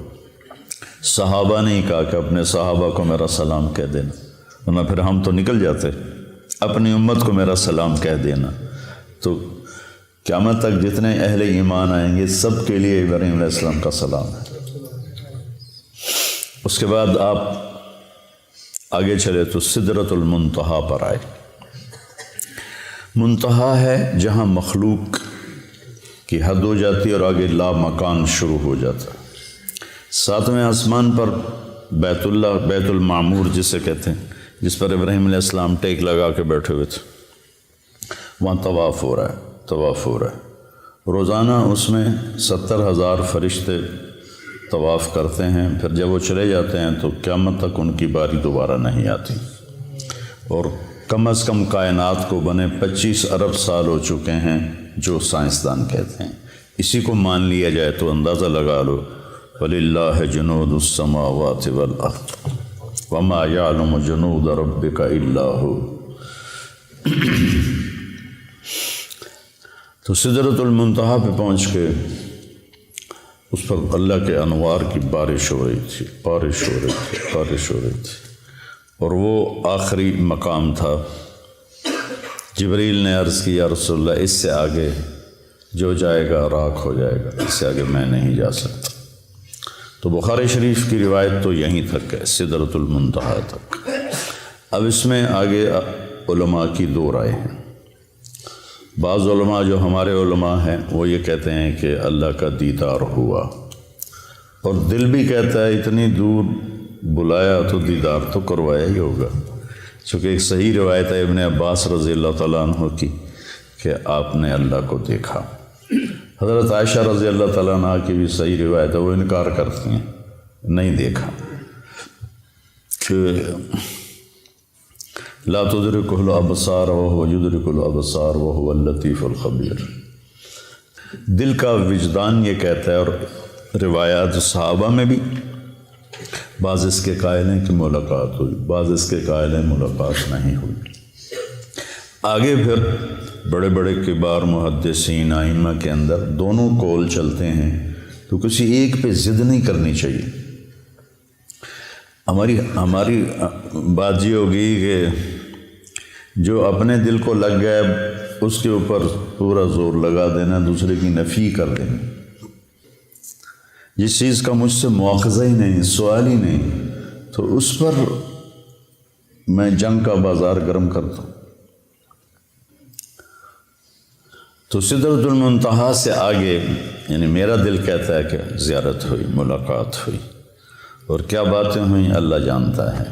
صحابہ نے کہا کہ اپنے صحابہ کو میرا سلام کہہ دینا، ورنہ پھر ہم تو نکل جاتے۔ اپنی امت کو میرا سلام کہہ دینا، تو قیامت تک جتنے اہل ایمان آئیں گے سب کے لیے ابراہیم علیہ السلام کا سلام ہے۔ اس کے بعد آپ آگے چلے تو سدرۃ المنتہا پر آئے۔ منتہا ہے جہاں مخلوق کی حد ہو جاتی ہے اور آگے لا مکان شروع ہو جاتا ہے۔ 7ویں آسمان پر بیت اللہ، بیت المعمور جسے کہتے ہیں، جس پر ابراہیم علیہ السلام ٹیک لگا کے بیٹھے ہوئے تھے، وہاں طواف ہو رہا ہے۔ روزانہ اس میں 70,000 فرشتے طواف کرتے ہیں، پھر جب وہ چلے جاتے ہیں تو قیامت تک ان کی باری دوبارہ نہیں آتی، اور کم از کم کائنات کو بنے 25 ارب سال ہو چکے ہیں جو سائنسدان کہتے ہیں۔ اسی کو مان لیا جائے تو اندازہ لگا لو وَلِلَّهِ جُنُودُ السَّمَاوَاتِ وَالْأَرْضِ وَمَا يَعْلَمُ جُنُودَ رَبِّكَ إِلَّا هُوَ۔ تو سدرۃ المنتہا پہ پہنچ کے اس پر اللہ کے انوار کی بارش ہو رہی تھی، بارش ہو رہی تھی، اور وہ آخری مقام تھا۔ جبریل نے عرض کی یا رسول اللہ اس سے آگے جو جائے گا راکھ ہو جائے گا، اس سے آگے میں نہیں جا سکتا۔ تو بخاری شریف کی روایت تو یہیں تک ہے، سدرۃ المنتہا تک۔ اب اس میں آگے علماء کی دو رائے ہیں۔ بعض علماء جو ہمارے علماء ہیں وہ یہ کہتے ہیں کہ اللہ کا دیدار ہوا، اور دل بھی کہتا ہے اتنی دور بلایا تو دیدار تو کروایا ہی ہوگا، چونکہ ایک صحیح روایت ہے ابن عباس رضی اللہ تعالیٰ عنہ کی کہ آپ نے اللہ کو دیکھا۔ حضرت عائشہ رضی اللہ تعالیٰ عنہ کی بھی صحیح روایت ہے، وہ انکار کرتی ہیں، نہیں دیکھا، کہ لا تدرکہ الابصار وہو یدرک الابصار وہو اللطیف الخبیر۔ دل کا وجدان یہ کہتا ہے، اور روایات صحابہ میں بھی بعض اس کے قائل ہیں کہ ملاقات ہوئی، بعض اس کے قائل ہیں ملاقات نہیں ہوئی۔ آگے پھر بڑے بڑے کبار محدثین ائمہ کے اندر دونوں قول چلتے ہیں، تو کسی ایک پہ ضد نہیں کرنی چاہیے۔ ہماری بات یہ ہوگی کہ جو اپنے دل کو لگ گیا اس کے اوپر پورا زور لگا دینا، دوسرے کی نفی کر دینا۔ جس چیز کا مجھ سے مواخذہ ہی نہیں، سوال ہی نہیں، تو اس پر میں جنگ کا بازار گرم کرتا ہوں۔ تو سدرۃ المنتہا سے آگے یعنی میرا دل کہتا ہے کہ زیارت ہوئی، ملاقات ہوئی، اور کیا باتیں ہوئیں اللہ جانتا ہے۔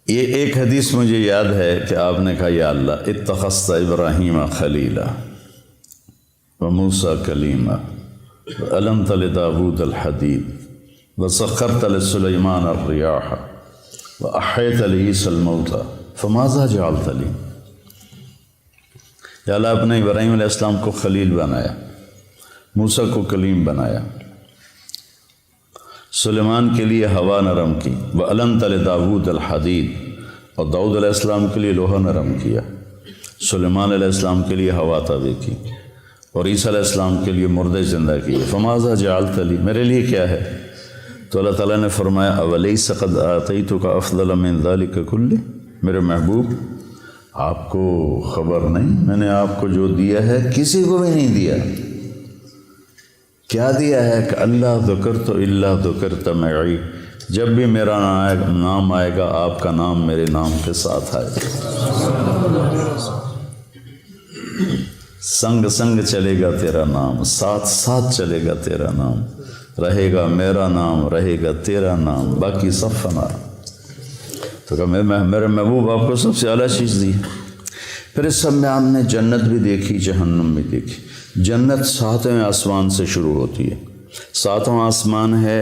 یہ ایک حدیث مجھے یاد ہے کہ آپ نے کہا یا اللہ اتخذت ابراہیم خلیلا وموسیٰ کلیما وعلمت لداود الحدید وسخرت لسلیمان الریاح واحییت لعیسی الموتى فماذا جعلت لی۔ یا اللہ آپ نے ابراہیم علیہ السلام کو خلیل بنایا، موسیٰ کو کلیم بنایا، سلیمان کے لیے ہوا نرم کی، وَعَلَمْتَ لِدَاوُودَ الْحَدِيدَ، اور داؤد علیہ السلام کے لیے لوہا نرم کیا، سلیمان علیہ السلام کے لیے ہوا تابع کی، اور عیسیٰ علیہ السلام کے لیے مردے زندہ کیے۔ فَمَاذَا جَعَلْتَ لِي، میرے لیے کیا ہے؟ تو اللہ تعالیٰ نے فرمایا أَوَلَيْسَ قَدْ آتَيْتُكَ أَفْضَلَ مِنْ ذَلِكَ كُلِّهِ، میرے محبوب آپ کو خبر نہیں میں نے آپ کو جو دیا ہے کسی کو بھی نہیں دیا۔ کیا دیا ہے کہ اللہ ذکرت الا ذکرت معی، جب بھی میرا نام آئے گا آپ کا نام میرے نام کے ساتھ آئے گا، سنگ سنگ چلے گا تیرا نام، ساتھ ساتھ چلے گا تیرا نام، رہے گا میرا نام، رہے گا تیرا نام، باقی سب فنا۔ تو کہا میرے محبوب آپ کو سب سے اعلیٰ چیز دی۔ پھر اس سب میں آپ نے جنت بھی دیکھی، جہنم بھی دیکھی۔ جنت 7ویں آسمان سے شروع ہوتی ہے، 7واں آسمان ہے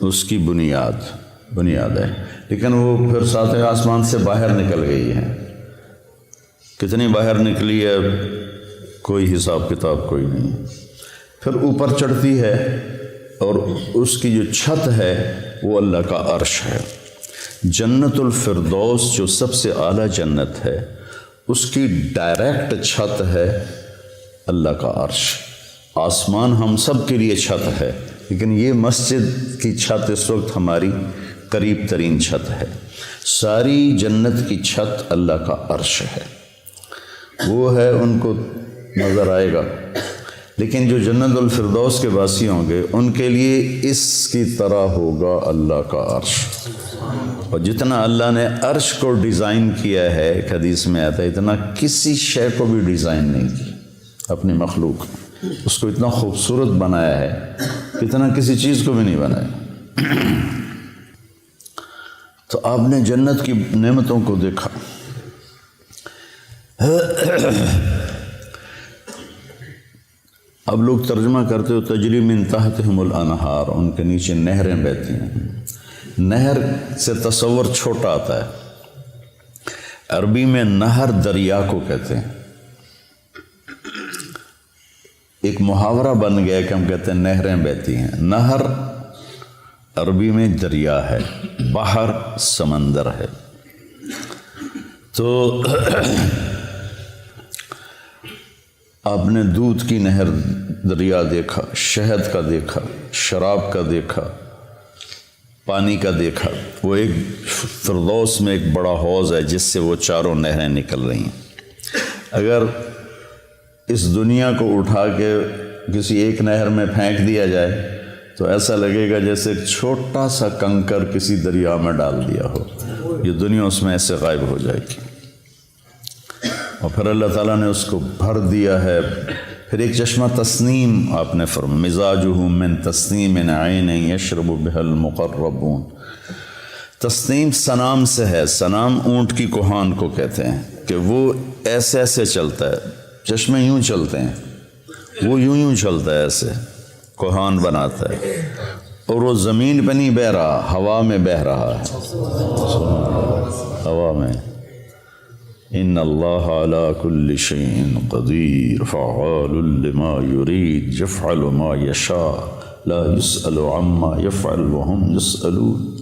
اس کی بنیاد ہے، لیکن وہ پھر 7ویں آسمان سے باہر نکل گئی ہے۔ کتنی باہر نکلی ہے کوئی حساب کتاب کوئی نہیں۔ پھر اوپر چڑھتی ہے اور اس کی جو چھت ہے وہ اللہ کا عرش ہے۔ جنت الفردوس جو سب سے اعلیٰ جنت ہے اس کی ڈائریکٹ چھت ہے اللہ کا عرش۔ آسمان ہم سب کے لیے چھت ہے، لیکن یہ مسجد کی چھت اس وقت ہماری قریب ترین چھت ہے۔ ساری جنت کی چھت اللہ کا عرش ہے، وہ ہے، ان کو نظر آئے گا۔ لیکن جو جنت الفردوس کے باسی ہوں گے ان کے لیے اس کی طرح ہوگا اللہ کا عرش۔ اور جتنا اللہ نے عرش کو ڈیزائن کیا ہے، ایک حدیث میں آتا ہے، اتنا کسی شے کو بھی ڈیزائن نہیں کی اپنی مخلوق، اس کو اتنا خوبصورت بنایا ہے، اتنا کسی چیز کو بھی نہیں بنایا۔ تو آپ نے جنت کی نعمتوں کو دیکھا۔ اب لوگ ترجمہ کرتے ہو تجری من تحتہم الانہار، ان کے نیچے نہریں بہتی ہیں۔ نہر سے تصور چھوٹا آتا ہے، عربی میں نہر دریا کو کہتے ہیں۔ ایک محاورہ بن گیا کہ ہم کہتے ہیں نہریں بہتی ہیں۔ نہر عربی میں دریا ہے، بحر سمندر ہے۔ تو آپ نے دودھ کی نہر دریا دیکھا، شہد کا دیکھا، شراب کا دیکھا، پانی کا دیکھا۔ وہ ایک فردوس میں ایک بڑا حوض ہے جس سے وہ چاروں نہریں نکل رہی ہیں۔ اگر اس دنیا کو اٹھا کے کسی ایک نہر میں پھینک دیا جائے تو ایسا لگے گا جیسے ایک چھوٹا سا کنکر کسی دریا میں ڈال دیا ہو، یہ دنیا اس میں ایسے غائب ہو جائے گی۔ اور پھر اللہ تعالیٰ نے اس کو بھر دیا ہے۔ پھر ایک چشمہ تسنیم آپ نے فرمایا، مزاجہ من تسنیم عین یشرب بها المقربون۔ تسنیم سنام سے ہے، سنام اونٹ کی کوہان کو کہتے ہیں کہ وہ ایسے ایسے چلتا ہے، چشمے یوں چلتے ہیں، وہ یوں چلتا ہے، ایسے کوہان بناتا ہے، اور وہ زمین پہ نہیں بہ رہا، ہوا میں بہ رہا ہے، ہوا میں۔ ان اللہ علی کل شیء قدیر فعال لما یرید یفعل ما یشاء لا یسأل عما یفعل وهم یسألون۔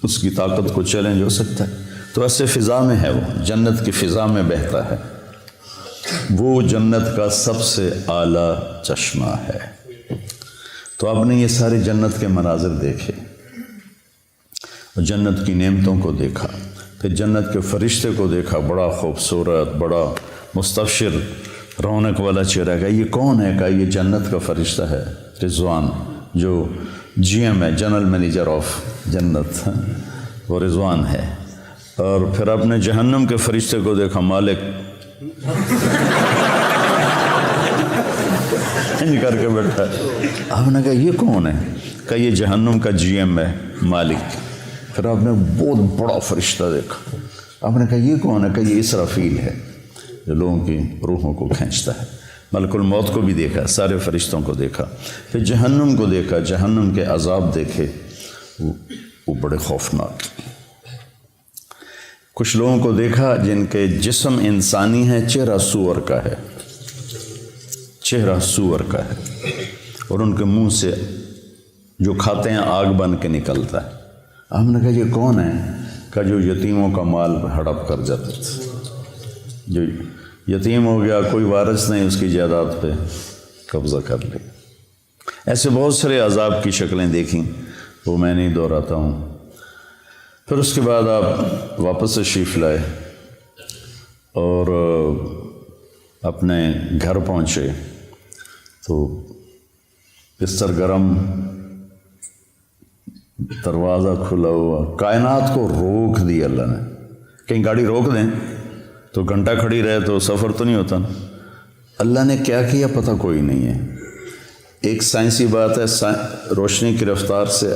اس کی طاقت کو چیلنج ہو سکتا ہے۔ تو ایسے فضا میں ہے، وہ جنت کی فضا میں بہتا ہے، وہ جنت کا سب سے اعلیٰ چشمہ ہے۔ تو آپ نے یہ سارے جنت کے مناظر دیکھے اور جنت کی نعمتوں کو دیکھا، پھر جنت کے فرشتے کو دیکھا، بڑا خوبصورت، بڑا مستبشر، رونق والا چہرہ۔ کا یہ کون ہے؟ کہا یہ جنت کا فرشتہ ہے رضوان، جو جی ایم ہے، جنرل مینیجر آف جنت، وہ رضوان ہے۔ اور پھر آپ نے جہنم کے فرشتے کو دیکھا، مالک کر کے بیٹھا ہے۔ آپ نے کہا یہ کون ہے؟ کہا یہ جہنم کا جی ایم ہے، مالک۔ پھر آپ نے بہت بڑا فرشتہ دیکھا، آپ نے کہا یہ کون ہے؟ کہا یہ اسرافیل ہے، جو لوگوں کی روحوں کو کھینچتا ہے۔ ملک الموت کو بھی دیکھا، سارے فرشتوں کو دیکھا، پھر جہنم کو دیکھا، جہنم کے عذاب دیکھے، وہ بڑے خوفناک۔ کچھ لوگوں کو دیکھا جن کے جسم انسانی ہے، چہرہ سور کا ہے، چہرہ سور کا ہے، اور ان کے منہ سے جو کھاتے ہیں آگ بن کے نکلتا ہے۔ ہم نے کہا یہ کون ہے؟ کہا جو یتیموں کا مال ہڑپ کر جاتا تھا، جو یتیم ہو گیا، کوئی وارث نہیں، اس کی جائیداد پہ قبضہ کر لے۔ ایسے بہت سارے عذاب کی شکلیں دیکھیں، وہ میں نہیں دہراتا ہوں۔ پھر اس کے بعد آپ واپس تشریف لائے اور اپنے گھر پہنچے تو بستر گرم، دروازہ کھلا ہوا، کائنات کو روک دی اللہ نے۔ کہیں گاڑی روک دیں تو گھنٹہ کھڑی رہے تو سفر تو نہیں ہوتا نا۔ اللہ نے کیا کیا پتہ کوئی نہیں ہے۔ ایک سائنسی بات ہے، روشنی کی رفتار سے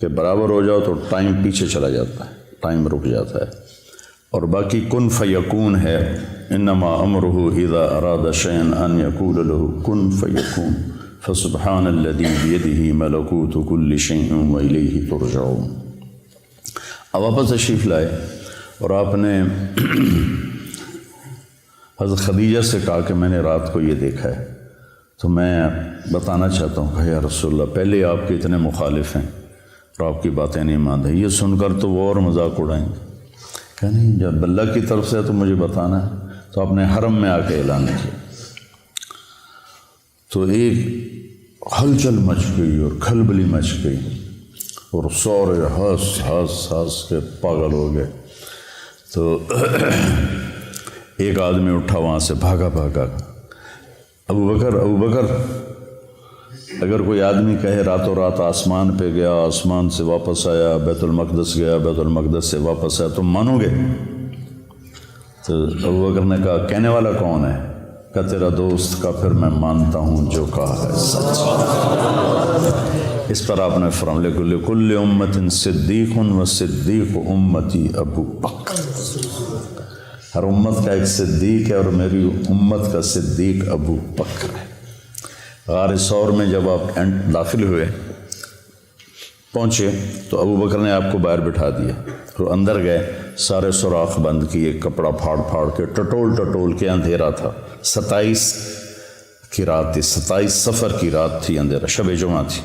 کہ برابر ہو جاؤ تو ٹائم پیچھے چلا جاتا ہے، ٹائم رک جاتا ہے، اور باقی کن فیکون ہے، انما امرہ اذا اراد شیئا ان یقول له کن فیکون، فسبحان الذی بیدہ ملکوت کل شیء والیہ ترجعون۔ اب واپس تشریف لائے اور آپ نے حضرت خدیجہ سے کہا کہ میں نے رات کو یہ دیکھا ہے، تو میں بتانا چاہتا ہوں کہ یا رسول اللہ، پہلے آپ کے اتنے مخالف ہیں اور آپ کی باتیں نہیں مانتے، یہ سن کر تو وہ اور مذاق اڑائیں گے۔ کہ نہیں، جب اللہ کی طرف سے تو مجھے بتانا ہے۔ تو آپ نے حرم میں آ کے اعلان کیا تو ایک ہلچل مچ گئی اور کھلبلی مچ گئی، اور سورے ہنس کے پاگل ہو گئے۔ تو ایک آدمی اٹھا وہاں سے، بھاگا، ابو بکر، اگر کوئی آدمی کہے راتوں رات آسمان پہ گیا، آسمان سے واپس آیا، بیت المقدس گیا، بیت المقدس سے واپس آیا، تم مانو گے؟ تو ابو بکر نے کہا کہنے والا کون ہے؟ کہ تیرا دوست کا، پھر میں مانتا ہوں جو کہا ہے سچ۔ اس پر آپ نے فرمایا لکل امت صدیق و صدیق امتی ابو بکر، ہر امت کا ایک صدیق ہے اور میری امت کا صدیق ابو بکر ہے۔ غار ثور میں جب آپ داخل ہوئے، پہنچے تو ابو بکر نے آپ کو باہر بٹھا دیا، تو اندر گئے، سارے سوراخ بند کیے، کپڑا پھاڑ کے، ٹٹول کے، اندھیرا تھا، 27 کی رات تھی، 27 صفر کی رات تھی، اندھیرا، شب جمعہ تھی۔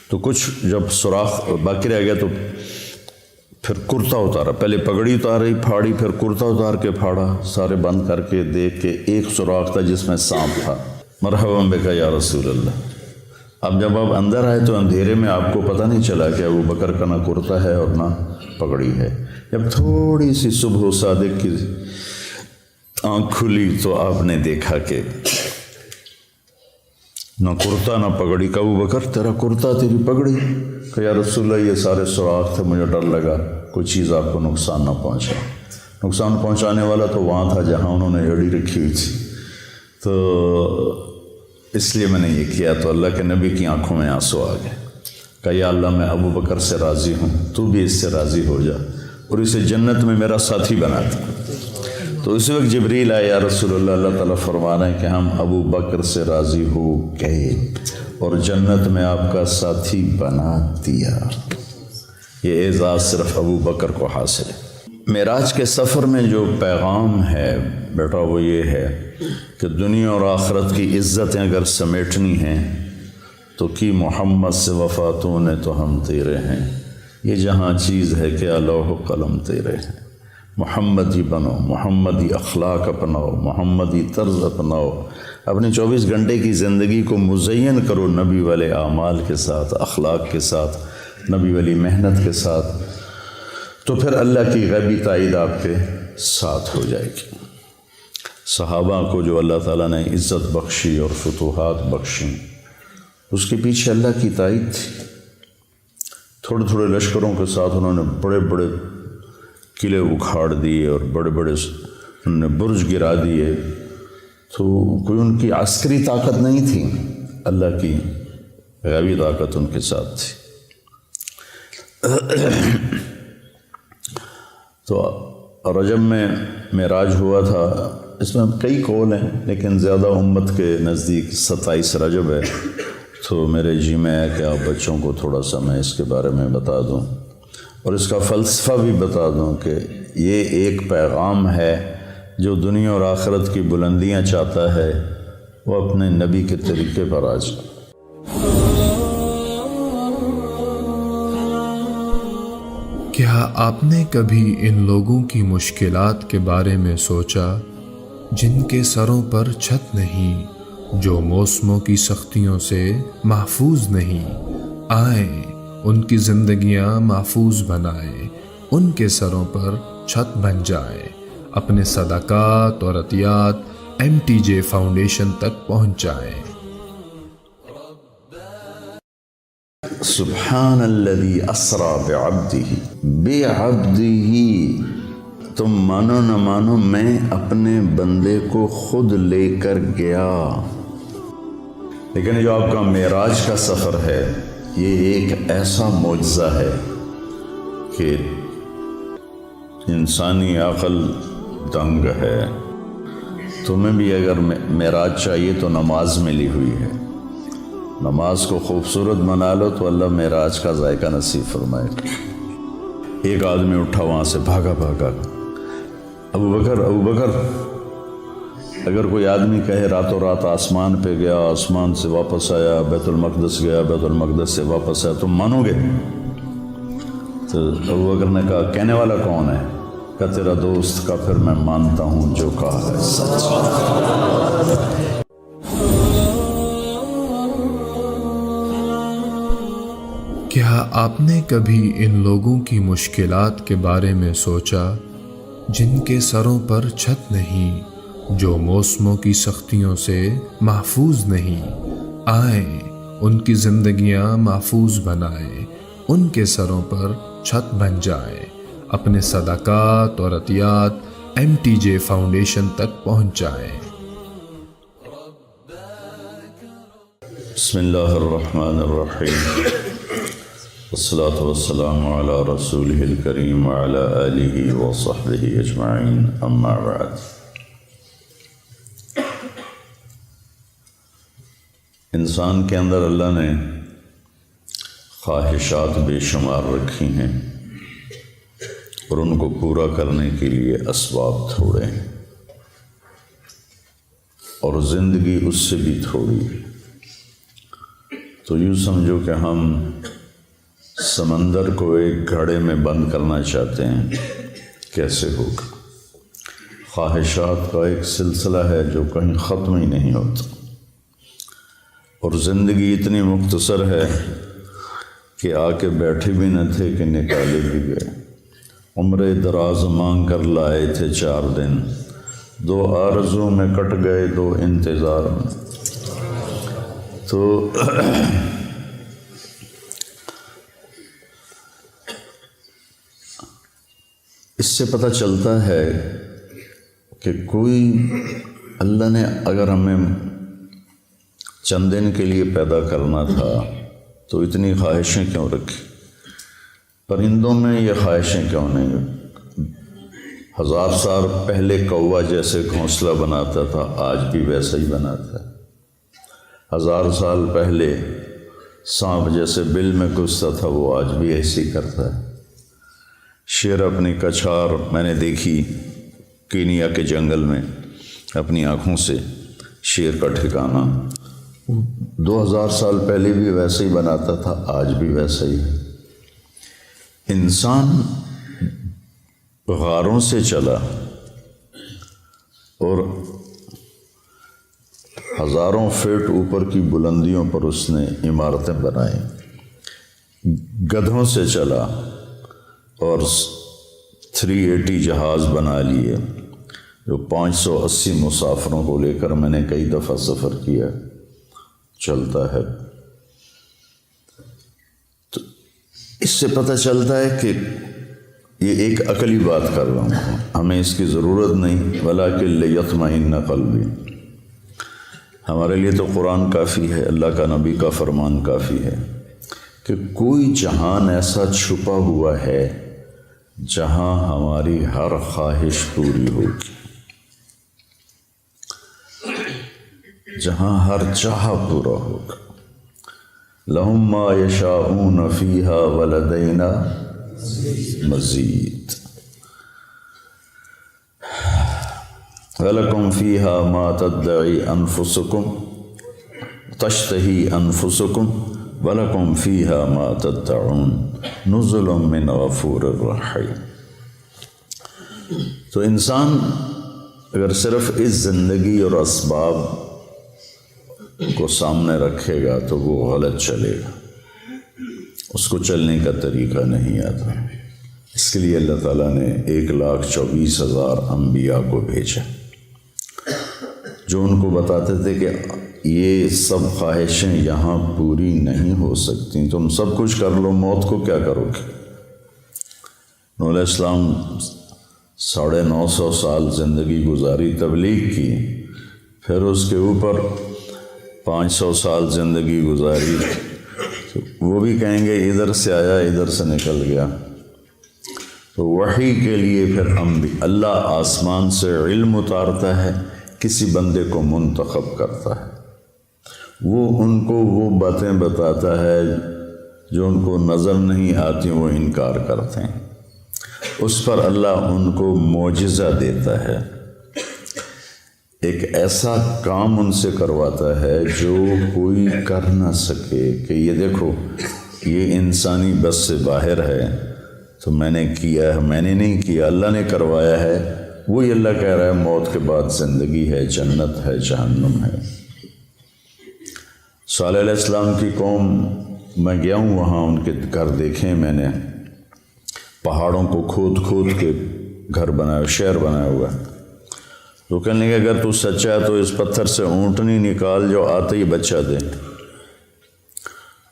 تو کچھ جب سوراخ باقی رہ گیا تو پھر کرتا اتارا، پہلے پگڑی اتاری پھاڑی، پھر کرتا اتار کے پھاڑا، سارے بند کر کے دیکھ کے ایک سوراخ تھا جس میں سانپ تھا۔ مرحبا بک یا رسول اللہ۔ اب جب آپ اندر آئے تو اندھیرے میں آپ کو پتہ نہیں چلا کہ ابو بکر کا نہ کرتا ہے اور نہ پگڑی ہے۔ جب تھوڑی سی صبح صادق کی آنکھ کھلی تو آپ نے دیکھا کہ نہ کرتا نہ پگڑی۔ کہ ابو بکر تیرا کرتا تیری پگڑی؟ کہ یا رسول اللہ یہ سارے سوراخ تھے، مجھے ڈر لگا کوئی چیز آپ کو نقصان نہ پہنچا۔ نقصان پہنچانے والا تو وہاں تھا جہاں انہوں نے ایڑی رکھی ہوئی تھی، تو اس لیے میں نے یہ کیا۔ تو اللہ کے نبی کی آنکھوں میں آنسو آ گئے۔ کہ یا اللہ میں ابو بکر سے راضی ہوں، تو بھی اس سے راضی ہو جا اور اسے جنت میں میرا ساتھی بنا دے۔ تو اس وقت جبریل آئے، یا رسول اللہ، اللہ تعالیٰ فرما رہے ہیں کہ ہم ابو بکر سے راضی ہو گئے اور جنت میں آپ کا ساتھی بنا دیا۔ یہ اعزاز صرف ابو بکر کو حاصل ہے۔ معراج کے سفر میں جو پیغام ہے بیٹا وہ یہ ہے کہ دنیا اور آخرت کی عزتیں اگر سمیٹنی ہیں تو کی محمد سے وفاتوں نے تو ہم تیرے ہیں۔ یہ جہاں چیز ہے کہ لوح و قلم تیرے ہیں۔ محمدی بنو، محمدی اخلاق اپناؤ، محمدی طرز اپناؤ، اپنے 24 گھنٹے کی زندگی کو مزین کرو نبی والے اعمال کے ساتھ، اخلاق کے ساتھ، نبی والی محنت کے ساتھ، تو پھر اللہ کی غیبی تائید آپ کے ساتھ ہو جائے گی۔ صحابہ کو جو اللہ تعالیٰ نے عزت بخشی اور فتوحات بخشی، اس کے پیچھے اللہ کی تائید تھی۔ تھوڑے تھوڑے لشکروں کے ساتھ انہوں نے بڑے بڑے قلعے اکھاڑ دیے اور بڑے بڑے انہوں نے برج گرا دیے، تو کوئی ان کی عسکری طاقت نہیں تھی، اللہ کی غیبی طاقت ان کے ساتھ تھی۔ تو رجب میں معراج ہوا تھا، اس میں کئی قول ہیں لیکن زیادہ امت کے نزدیک 27 رجب ہے۔ تو میرے جی میں ہے کہ آپ بچوں کو تھوڑا سا میں اس کے بارے میں بتا دوں اور اس کا فلسفہ بھی بتا دوں کہ یہ ایک پیغام ہے جو دنیا اور آخرت کی بلندیاں چاہتا ہے، وہ اپنے نبی کے طریقے پر آ جائے۔ کیا آپ نے کبھی ان لوگوں کی مشکلات کے بارے میں سوچا جن کے سروں پر چھت نہیں، جو موسموں کی سختیوں سے محفوظ نہیں؟ آئیں ان کی زندگیاں محفوظ بنائیں، ان کے سروں پر چھت بن جائیں، اپنے صدقات اور عطیات MTJ فاؤنڈیشن تک پہنچائیں۔ سبحان الذی اسری بعبدہ، تم مانو نہ مانو میں اپنے بندے کو خود لے کر گیا۔ لیکن جو آپ کا معراج کا سفر ہے یہ ایک ایسا معجزہ ہے کہ انسانی عقل دنگ ہے۔ تمہیں بھی اگر معراج چاہیے تو نماز ملی ہوئی ہے، نماز کو خوبصورت بنا لو تو اللہ معراج کا ذائقہ نصیب فرمائے۔ ایک آدمی اٹھا وہاں سے بھاگا ابو بکر، اگر کوئی آدمی کہے راتوں رات آسمان پہ گیا، آسمان سے واپس آیا، بیت المقدس گیا، بیت المقدس سے واپس آیا، تم مانو گے؟ تو ابو بکر نے کہا کہنے والا کون ہے؟ کہا تیرا دوست۔ کا پھر میں مانتا ہوں جو کہا ہے سچ۔ کیا آپ نے کبھی ان لوگوں کی مشکلات کے بارے میں سوچا جن کے سروں پر چھت نہیں، جو موسموں کی سختیوں سے محفوظ نہیں؟ آئیں ان کی زندگیاں محفوظ بنائیں، ان کے سروں پر چھت بن جائیں، اپنے صدقات اور عطیات MTJ فاؤنڈیشن تک پہنچائیں۔ بسم اللہ الرحمن الرحیم، والصلاة والسلام علی رسولہ الکریم وعلی آلہ وصحبہ اجمعین، اما بعد۔ انسان کے اندر اللہ نے خواہشات بے شمار رکھی ہیں اور ان کو پورا کرنے کے لیے اسباب تھوڑے ہیں، اور زندگی اس سے بھی تھوڑی ہے۔ تو یوں سمجھو کہ ہم سمندر کو ایک گھڑے میں بند کرنا چاہتے ہیں، کیسے ہوگا؟ خواہشات کا ایک سلسلہ ہے جو کہیں ختم ہی نہیں ہوتا، اور زندگی اتنی مختصر ہے کہ آ کے بیٹھے بھی نہ تھے کہ نکالے بھی گئے۔ عمر دراز مانگ کر لائے تھے 4 دن، 2 آرزو میں کٹ گئے 2 انتظار میں۔ تو اس سے پتہ چلتا ہے کہ کوئی اللہ نے اگر ہمیں چند دن کے لیے پیدا کرنا تھا تو اتنی خواہشیں کیوں رکھی؟ پرندوں میں یہ خواہشیں کیوں نہیں؟ 1000 سال پہلے کوا جیسے گھونسلہ بناتا تھا آج بھی ویسا ہی بناتا ہے۔ 1000 سال پہلے سانپ جیسے بل میں گھستا تھا وہ آج بھی ایسے ہی کرتا ہے۔ شیر اپنی کچھار میں نے دیکھی کینیا کے جنگل میں اپنی آنکھوں سے، شیر کا ٹھکانہ 2000 سال پہلے بھی ویسے ہی بناتا تھا، آج بھی ویسا ہی ہے۔ انسان غاروں سے چلا اور ہزاروں فٹ اوپر کی بلندیوں پر اس نے عمارتیں بنائیں، گدھوں سے چلا اور 380 جہاز بنا لیے جو 580 مسافروں کو لے کر میں نے کئی دفعہ سفر کیا چلتا ہے۔ تو اس سے پتہ چلتا ہے کہ یہ ایک عقلی بات کر رہا ہوں، ہمیں اس کی ضرورت نہیں، وَلَٰكِن لِيَطْمَئِنَّ قَلْبِي۔ ہمارے لیے تو قرآن کافی ہے، اللہ کا نبی کا فرمان کافی ہے کہ کوئی جہان ایسا چھپا ہوا ہے جہاں ہماری ہر خواہش پوری ہوگی، جہاں ہر چاہا پورا ہوگا۔ لَهُم مَّا يَشَاءُونَ فِيهَا وَلَدَيْنَا مَزِيدٌ وَلَكُمْ فِيهَا مَا تَدَّعِي أَنفُسُكُمْ تَشْتَهِي أَنفُسُكُمْ وَلَكُمْ فِيهَا مَا تَدَّعُونَ نُزُلٌ مِّنْ غَفُورٍ رَّحِيمٍ۔ تو انسان اگر صرف اس زندگی اور اسباب کو سامنے رکھے گا تو وہ غلط چلے گا، اس کو چلنے کا طریقہ نہیں آتا۔ اس کے لیے اللہ تعالیٰ نے 1,24,000 انبیاء کو بھیجا جو ان کو بتاتے تھے کہ یہ سب خواہشیں یہاں پوری نہیں ہو سکتی، تم سب کچھ کر لو، موت کو کیا کرو گے؟ نوح علیہ السلام 950 سال زندگی گزاری، تبلیغ کی، پھر اس کے اوپر 500 سال زندگی گزاری، تو وہ بھی کہیں گے ادھر سے آیا ادھر سے نکل گیا۔ تو وحی کے لیے پھر اللہ آسمان سے علم اتارتا ہے، کسی بندے کو منتخب کرتا ہے، وہ ان کو وہ باتیں بتاتا ہے جو ان کو نظر نہیں آتی، وہ انکار کرتے ہیں، اس پر اللہ ان کو معجزہ دیتا ہے، ایک ایسا کام ان سے کرواتا ہے جو کوئی کر نہ سکے، کہ یہ دیکھو یہ انسانی بس سے باہر ہے، تو میں نے کیا ہے، میں نے نہیں کیا، اللہ نے کروایا ہے۔ وہی اللہ کہہ رہا ہے موت کے بعد زندگی ہے، جنت ہے، جہنم ہے۔ صالح علیہ السلام کی قوم، میں گیا ہوں وہاں، ان کے گھر دیکھے میں نے، پہاڑوں کو کھود کھود کے گھر بنایا، شہر بنایا ہوا ہے۔ تو کہنے لگے اگر تو سچا ہے تو اس پتھر سے اونٹنی نکال جو آتے ہی بچہ دے۔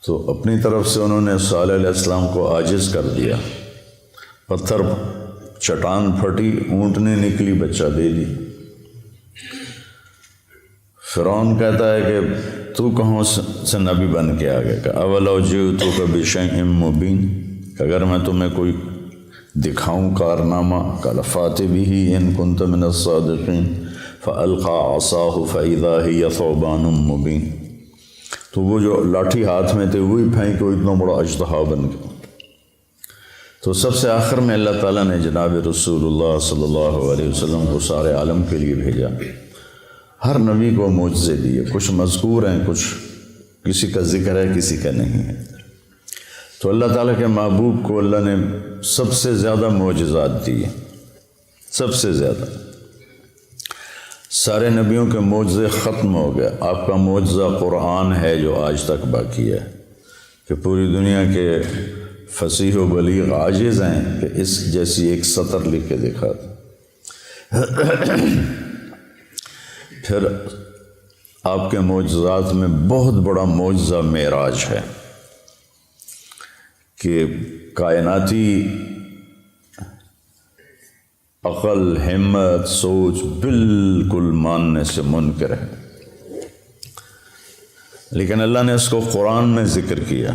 تو اپنی طرف سے انہوں نے صالح علیہ السلام کو عاجز کر دیا، پتھر چٹان پھٹی، اونٹنی نکلی، بچہ دے دی۔ فرعون کہتا ہے کہ تو کہاں سے نبی بن کے آ گیا؟ کہ اولو جئتک بشیء مبین، اگر میں تمہیں کوئی دکھاؤں کارنامہ، قال فات بہ ان کنت من الصادقین فالقى عصاہ فاذا ہی ثعبان مبین۔ تو وہ جو لاٹھی ہاتھ میں تھے وہی پھینک وہ اتنا بڑا اژدہا بن گیا۔ تو سب سے آخر میں اللہ تعالیٰ نے جناب رسول اللہ صلی اللہ علیہ وسلم کو سارے عالم کے لیے بھیجا۔ ہر نبی کو معجزے دیے، کچھ مذکور ہیں، کچھ کسی کا ذکر ہے، کسی کا نہیں ہے۔ تو اللہ تعالیٰ کے محبوب کو اللہ نے سب سے زیادہ معجزات دیے، سب سے زیادہ۔ سارے نبیوں کے معجزے ختم ہو گئے، آپ کا معجزہ قرآن ہے جو آج تک باقی ہے، کہ پوری دنیا کے فصیح و بلیغ عاجز ہیں کہ اس جیسی ایک سطر لکھ کے دکھا دیں۔ پھر آپ کے معجزات میں بہت بڑا معجزہ معراج ہے کہ کائناتی عقل، ہمت، سوچ بالکل ماننے سے منکر ہے، لیکن اللہ نے اس کو قرآن میں ذکر کیا۔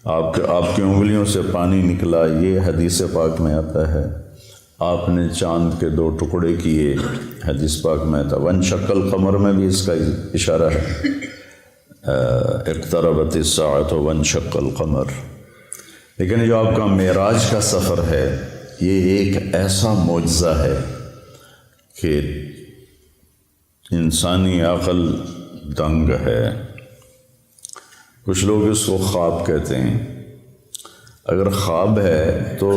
آپ کی انگلیوں سے پانی نکلا، یہ حدیث پاک میں آتا ہے۔ آپ نے چاند کے 2 ٹکڑے کیے، حدیث پاک میں آتا ہے۔ وانشق القمر میں بھی اس کا اشارہ ہے، اقتربت الساعۃ وانشق القمر۔ لیکن جو آپ کا معراج کا سفر ہے، یہ ایک ایسا معجزہ ہے کہ انسانی عقل دنگ ہے۔ کچھ لوگ اس کو خواب کہتے ہیں۔ اگر خواب ہے تو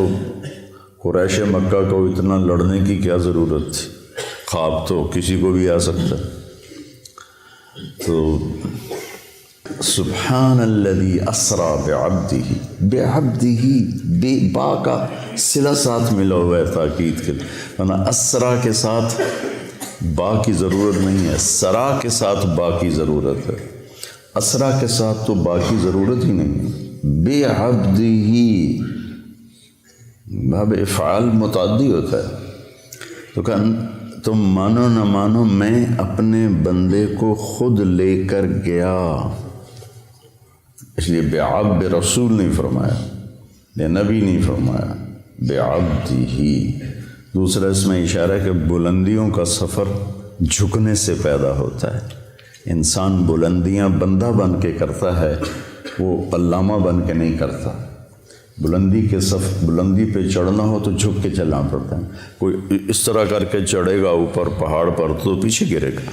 قریش مکہ کو اتنا لڑنے کی کیا ضرورت تھی؟ خواب تو کسی کو بھی آ سکتا۔ تو سبحان الذی اسریٰ بعبدہ، بے با کا صلہ ساتھ ملا ہوا ہے تاکید کے، ورنہ اسریٰ کے ساتھ با کی ضرورت نہیں ہے، سرا کے ساتھ با کی ضرورت ہے، اسریٰ کے ساتھ تو با کی ضرورت ہی نہیں ہے۔ بعبدہ، باب افعال متعدی ہوتا ہے، تو تم مانو نہ مانو میں اپنے بندے کو خود لے کر گیا، اس لیے بعبد رسول نہیں فرمایا، بے نبی نہیں فرمایا، بعبدہ۔ دوسرا اس میں اشارہ ہے کہ بلندیوں کا سفر جھکنے سے پیدا ہوتا ہے۔ انسان بلندیاں بندہ بن کے کرتا ہے، وہ علامہ بن کے نہیں کرتا۔ بلندی پہ چڑھنا ہو تو جھک کے چلنا پڑتا ہے۔ کوئی اس طرح کر کے چڑھے گا اوپر پہاڑ پر تو پیچھے گرے گا۔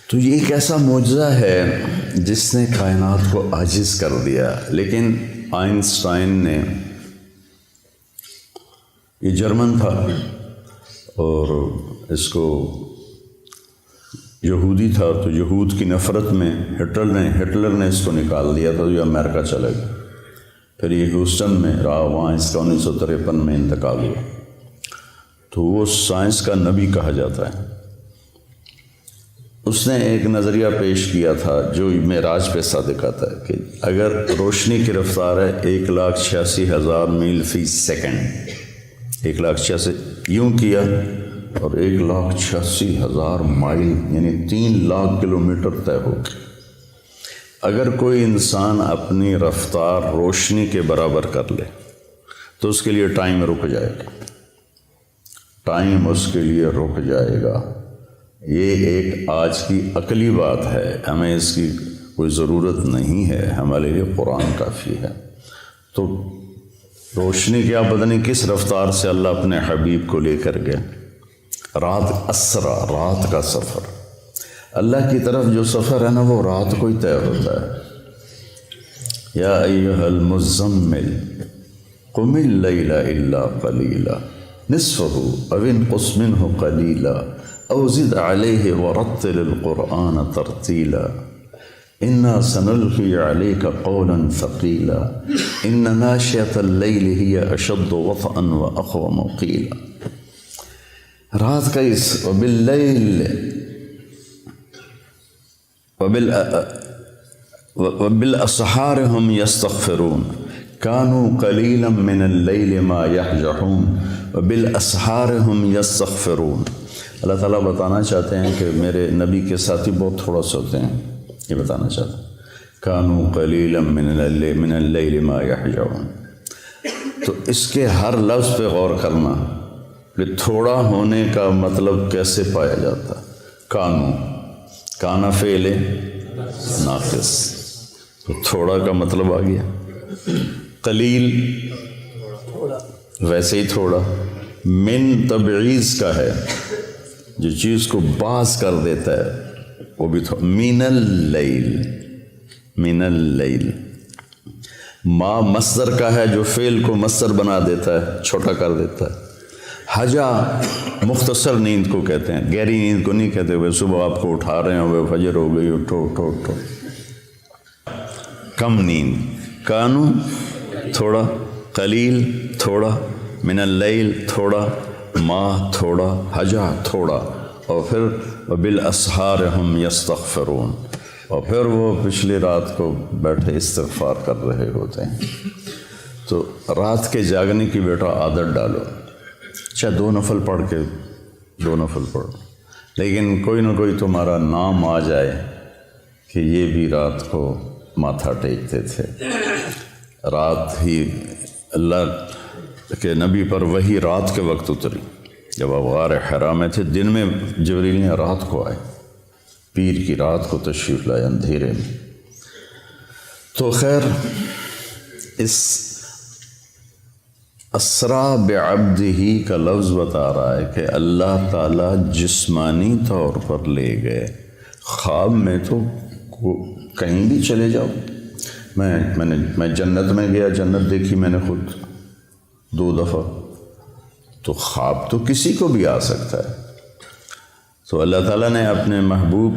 تو یہ ایک ایسا معجزہ ہے جس نے کائنات کو عاجز کر دیا۔ لیکن آئنسٹائن نے، یہ جرمن تھا اور اس کو یہودی تھا، تو یہود کی نفرت میں ہٹلر نے اس کو نکال دیا تھا، یہ امریکہ چلے گیا۔ پھر یہ ہیوسٹن میں رہا، وہاں اس کا 1953 میں انتقال ہوا۔ تو وہ سائنس کا نبی کہا جاتا ہے۔ اس نے ایک نظریہ پیش کیا تھا جو معراج پہ صادق آتا ہے کہ اگر روشنی کی رفتار ہے 1,86,000 میل فی سیکنڈ، 1,86,000 یوں کیا اور 1,86,000 مائل یعنی 3,00,000 کلومیٹر طے ہو گئی۔ اگر کوئی انسان اپنی رفتار روشنی کے برابر کر لے تو اس کے لیے ٹائم رک جائے گا، ٹائم اس کے لیے رک جائے گا۔ یہ ایک آج کی عقلی بات ہے، ہمیں اس کی کوئی ضرورت نہیں ہے، ہمارے لیے قرآن کافی ہے۔ تو روشنی کیا پتہ نہیں کس رفتار سے اللہ اپنے حبیب کو لے کر گئے۔ رات اسرا، رات کا سفر، اللہ کی طرف جو سفر ہے نا وہ رات کو ہی طے ہوتا ہے۔ یا ایھا المزمل قم اللیل الا قلیلا نصفہ او انقص منہ قلیلا او زد علیہ ورتل القرآن ترتیلا انا سنلقی علیک قولا ثقیلا ان ناشئۃ اللیل ہی اشد وطئا واقوم قیلا۔ رات کا اس وباللیل وبالاسحار هم یستغفرون کانوا قلیلا من اللیل ما یہجعون وبالاسحار هم یستغفرون۔ اللہ تعالیٰ بتانا چاہتے ہیں کہ میرے نبی کے ساتھی بہت تھوڑا سوتے ہیں، یہ بتانا چاہتے ہیں۔ کانوا قلیلا من اللیل ما یہجعون۔ تو اس کے ہر لفظ پہ غور کرنا کہ تھوڑا ہونے کا مطلب کیسے پایا جاتا۔ کانا فعل ناقص، تو تھوڑا کا مطلب آ گیا۔ قلیل ویسے ہی تھوڑا، من تبعیض کا ہے، جو چیز کو باز کر دیتا ہے وہ بھی تھوڑا۔ من اللیل من اللیل. ما مصدر کا ہے جو فعل کو مصدر بنا دیتا ہے، چھوٹا کر دیتا ہے. حجا مختصر نیند کو کہتے ہیں، گہری نیند کو نہیں کہتے ہوئے صبح آپ کو اٹھا رہے ہیں وہ فجر ہو گئی اٹھو اٹھو اٹھو. کم نیند. کانو تھوڑا، قلیل تھوڑا، من اللیل تھوڑا، ما تھوڑا، حجا تھوڑا، اور پھر وبالاسحار ہم یستغفرون، اور پھر وہ پچھلی رات کو بیٹھے استغفار کر رہے ہوتے ہیں. تو رات کے جاگنے کی بیٹا عادت ڈالو، چاہے 2 نفل پڑھ کے 2 نفل پڑھو، لیکن کوئی نہ کوئی تمہارا نام آ جائے کہ یہ بھی رات کو ماتھا ٹیکتے تھے. رات ہی اللہ کے نبی پر وہی رات کے وقت اتری جب آپ غار حرا میں تھے. دن میں جبریل نے رات کو آئے، پیر کی رات کو تشریف لائے اندھیرے میں. تو خیر اس اسرا بعبدہ کا لفظ بتا رہا ہے کہ اللہ تعالیٰ جسمانی طور پر لے گئے. خواب میں تو کہیں بھی چلے جاؤ. میں جنت میں گیا، جنت دیکھی میں نے خود 2 دفعہ. تو خواب تو کسی کو بھی آ سکتا ہے. تو اللہ تعالیٰ نے اپنے محبوب،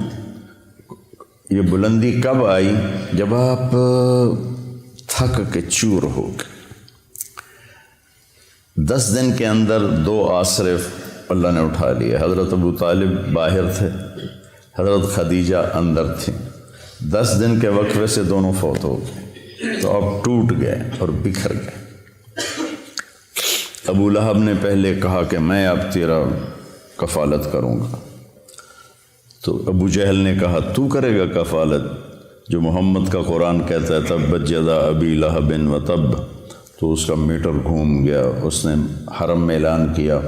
یہ بلندی کب آئی؟ جب آپ تھک کے چور ہو گئے. 10 دن کے اندر 2 آسرے اللہ نے اٹھا لیے. حضرت ابو طالب باہر تھے، حضرت خدیجہ اندر تھیں. 10 دن کے وقفے سے دونوں فوت ہو گئے. تو اب ٹوٹ گئے اور بکھر گئے. ابو لہب نے پہلے کہا کہ میں اب تیرا کفالت کروں گا. تو ابو جہل نے کہا تو کرے گا کفالت، جو محمد کا قرآن کہتا ہے تبت یدا ابی لہب و تب. تو اس کا میٹر گھوم گیا. اس نے حرم میں اعلان کیا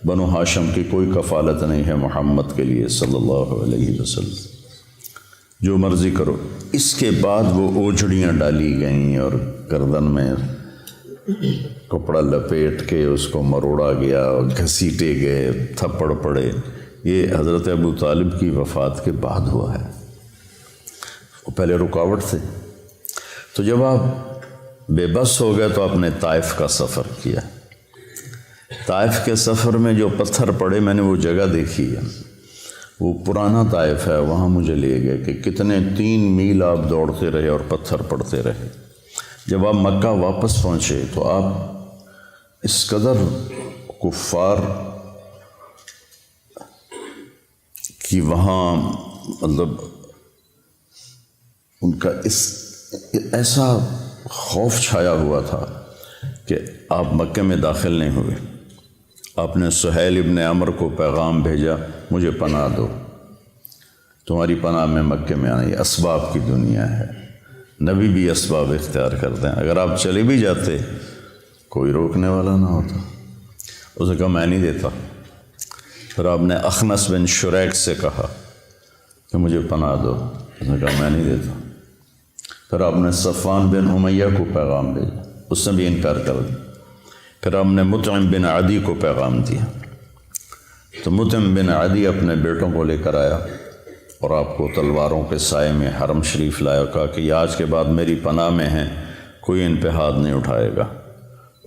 بنو ہاشم کی کوئی کفالت نہیں ہے محمد کے لیے صلی اللہ علیہ وسلم، جو مرضی کرو. اس کے بعد وہ اوجھڑیاں ڈالی گئیں اور گردن میں کپڑا لپیٹ کے اس کو مروڑا گیا، گھسیٹے گئے، تھپڑ پڑے. یہ حضرت ابو طالب کی وفات کے بعد ہوا ہے. وہ پہلے رکاوٹ تھے. تو جب آپ بے بس ہو گئے تو آپ نے طائف کا سفر کیا. طائف کے سفر میں جو پتھر پڑے، میں نے وہ جگہ دیکھی ہے، وہ پرانا طائف ہے، وہاں مجھے لے گئے کہ کتنے 3 میل آپ دوڑتے رہے اور پتھر پڑتے رہے. جب آپ مکہ واپس پہنچے تو آپ اس قدر کفار کی وہاں مطلب ان کا ایسا خوف چھایا ہوا تھا کہ آپ مکے میں داخل نہیں ہوئے. آپ نے سہیل ابن عمر کو پیغام بھیجا مجھے پناہ دو، تمہاری پناہ میں مکے میں آنا. یہ اسباب کی دنیا ہے، نبی بھی اسباب اختیار کرتے ہیں. اگر آپ چلے بھی جاتے کوئی روکنے والا نہ ہوتا. اس نے کہا میں نہیں دیتا. پھر آپ نے اخنس بن شریک سے کہا کہ مجھے پناہ دو. اس نے کہا میں نہیں دیتا. پھر آپ نے صفوان بن امیہ کو پیغام بھیجا، اس نے بھی انکار کر دیا. پھر آپ نے مطعم بن عدی کو پیغام دیا. تو مطعم بن عدی اپنے بیٹوں کو لے کر آیا اور آپ کو تلواروں کے سائے میں حرم شریف لایا. کہا کہ یہ آج کے بعد میری پناہ میں ہیں، کوئی ان پہ ہاتھ نہیں اٹھائے گا.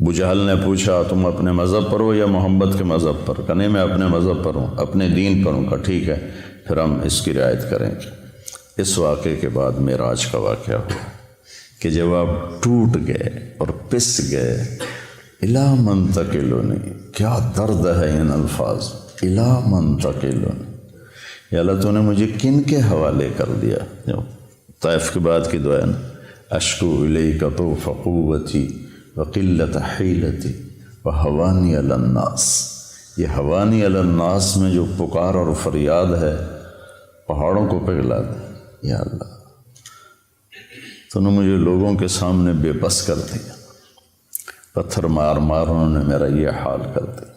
ابو جہل نے پوچھا تم اپنے مذہب پر ہو یا محمد کے مذہب پر؟ کہا نہیں میں اپنے مذہب پر ہوں، اپنے دین پر ہوں. کہا ٹھیک ہے پھر ہم اس کی رعایت کریں گے. اس واقعے کے بعد معراج کا واقعہ ہوا کہ جب آپ ٹوٹ گئے اور پس گئے. الا من تکلونی، کیا درد ہے ان الفاظ. الا من تکلونی، یا اللہ تو نے مجھے کن کے حوالے کر دیا. طائف کے بعد کی دعا ہے نا، اشکو الیک ضعف قوتی وقلت حیلتی وہوانی علی الناس. یہ ہوانی علی الناس میں جو پکار اور فریاد ہے پہاڑوں کو پگھلا دے. یا اللہ تو نے مجھے لوگوں کے سامنے بے بس کر دیا، پتھر مار مار انہوں نے میرا یہ حال کر دیا.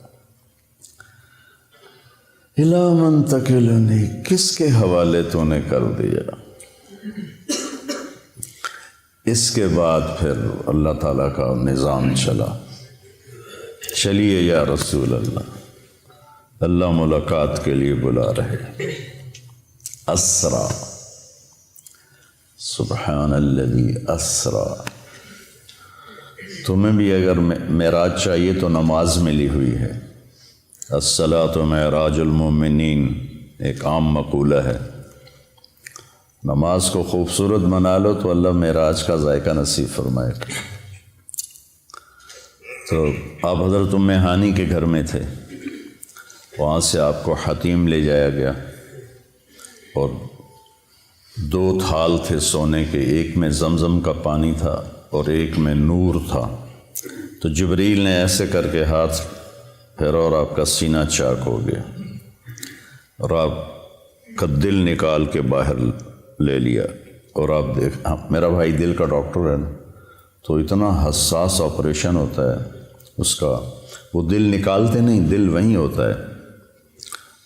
الا من تکلنی، کس کے حوالے تو نے کر دیا. اس کے بعد پھر اللہ تعالیٰ کا نظام چلا. چلیے یا رسول اللہ، اللہ ملاقات کے لیے بلا رہے. اسرا سبحان الذی اسرا. تمہیں بھی اگر معراج چاہیے تو نماز ملی ہوئی ہے. الصلاۃ معراج المومنین ایک عام مقولہ ہے. نماز کو خوبصورت بنا لو تو اللہ معراج کا ذائقہ نصیب فرمائے. تو آپ حضرت ام ہانی کے گھر میں تھے، وہاں سے آپ کو حتیم لے جایا گیا اور 2 تھال تھے سونے کے، ایک میں زمزم کا پانی تھا اور ایک میں نور تھا. تو جبریل نے ایسے کر کے ہاتھ پھیرا اور آپ کا سینہ چاک ہو گیا اور آپ کا دل نکال کے باہر لے لیا. اور آپ دیکھ، میرا بھائی دل کا ڈاکٹر ہے نا، تو اتنا حساس آپریشن ہوتا ہے اس کا. وہ دل نکالتے نہیں، دل وہیں ہوتا ہے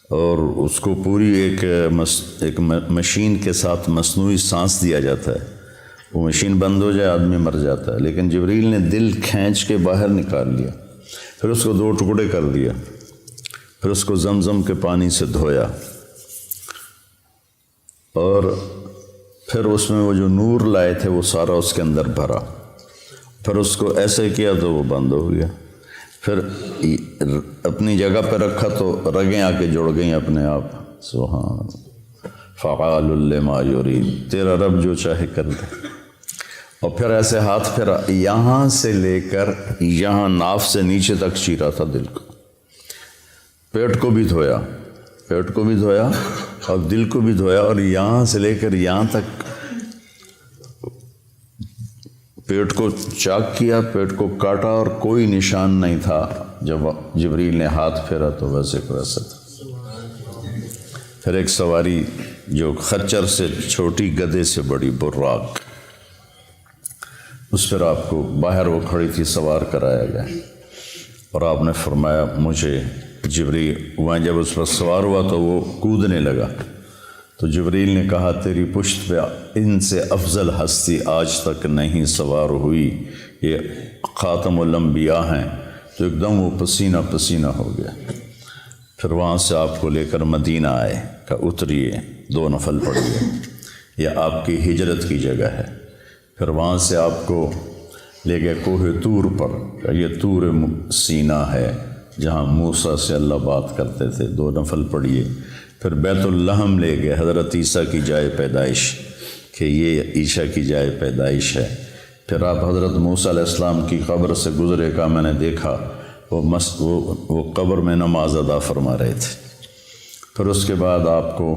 اور اس کو پوری ایک مشین کے ساتھ مصنوعی سانس دیا جاتا ہے. وہ مشین بند ہو جائے آدمی مر جاتا ہے، لیکن جبریل نے دل کھینچ کے باہر نکال لیا، پھر اس کو 2 ٹکڑے کر دیا، پھر اس کو زمزم کے پانی سے دھویا اور پھر اس میں وہ جو نور لائے تھے وہ سارا اس کے اندر بھرا، پھر اس کو ایسے کیا تو وہ بند ہو گیا. پھر اپنی جگہ پہ رکھا تو رگیں آ کے جڑ گئیں اپنے آپ. سبحان فعال لما یرید، تیرا رب جو چاہے کر دے. اور پھر ایسے ہاتھ پھیرا، یہاں سے لے کر یہاں ناف سے نیچے تک چیرا تھا دل کو. پیٹ کو بھی دھویا اور دل کو بھی دھویا، اور یہاں سے لے کر یہاں تک پیٹ کو چاک کیا، پیٹ کو کاٹا اور کوئی نشان نہیں تھا. جب جبریل نے ہاتھ پھیرا تو ویسے کو ویسے تھا. پھر ایک سواری جو خچر سے چھوٹی گدھے سے بڑی براق، اس پر آپ کو باہر وہ کھڑی تھی سوار کرایا گیا اور آپ نے فرمایا مجھے جبریل، وہاں جب اس پر سوار ہوا تو وہ کودنے لگا تو جبریل نے کہا تیری پشت پہ ان سے افضل ہستی آج تک نہیں سوار ہوئی، یہ خاتم الانبیاء ہیں. تو ایک دم وہ پسینہ پسینہ ہو گیا. پھر وہاں سے آپ کو لے کر مدینہ آئے، کہ اتریے 2 نفل پڑھیے، یہ آپ کی ہجرت کی جگہ ہے. پھر وہاں سے آپ کو لے گئے کوہ طور پر، کہ یہ طور سینا ہے جہاں موسیٰ سے اللہ بات کرتے تھے، 2 نفل پڑھیے. پھر بیت اللحم لے گئے، حضرت عیسیٰ کی جائے پیدائش، کہ یہ عیسیٰ کی جائے پیدائش ہے. پھر آپ حضرت موسیٰ علیہ السلام کی قبر سے گزرے کا میں نے دیکھا وہ قبر میں نماز ادا فرما رہے تھے. پھر اس کے بعد آپ کو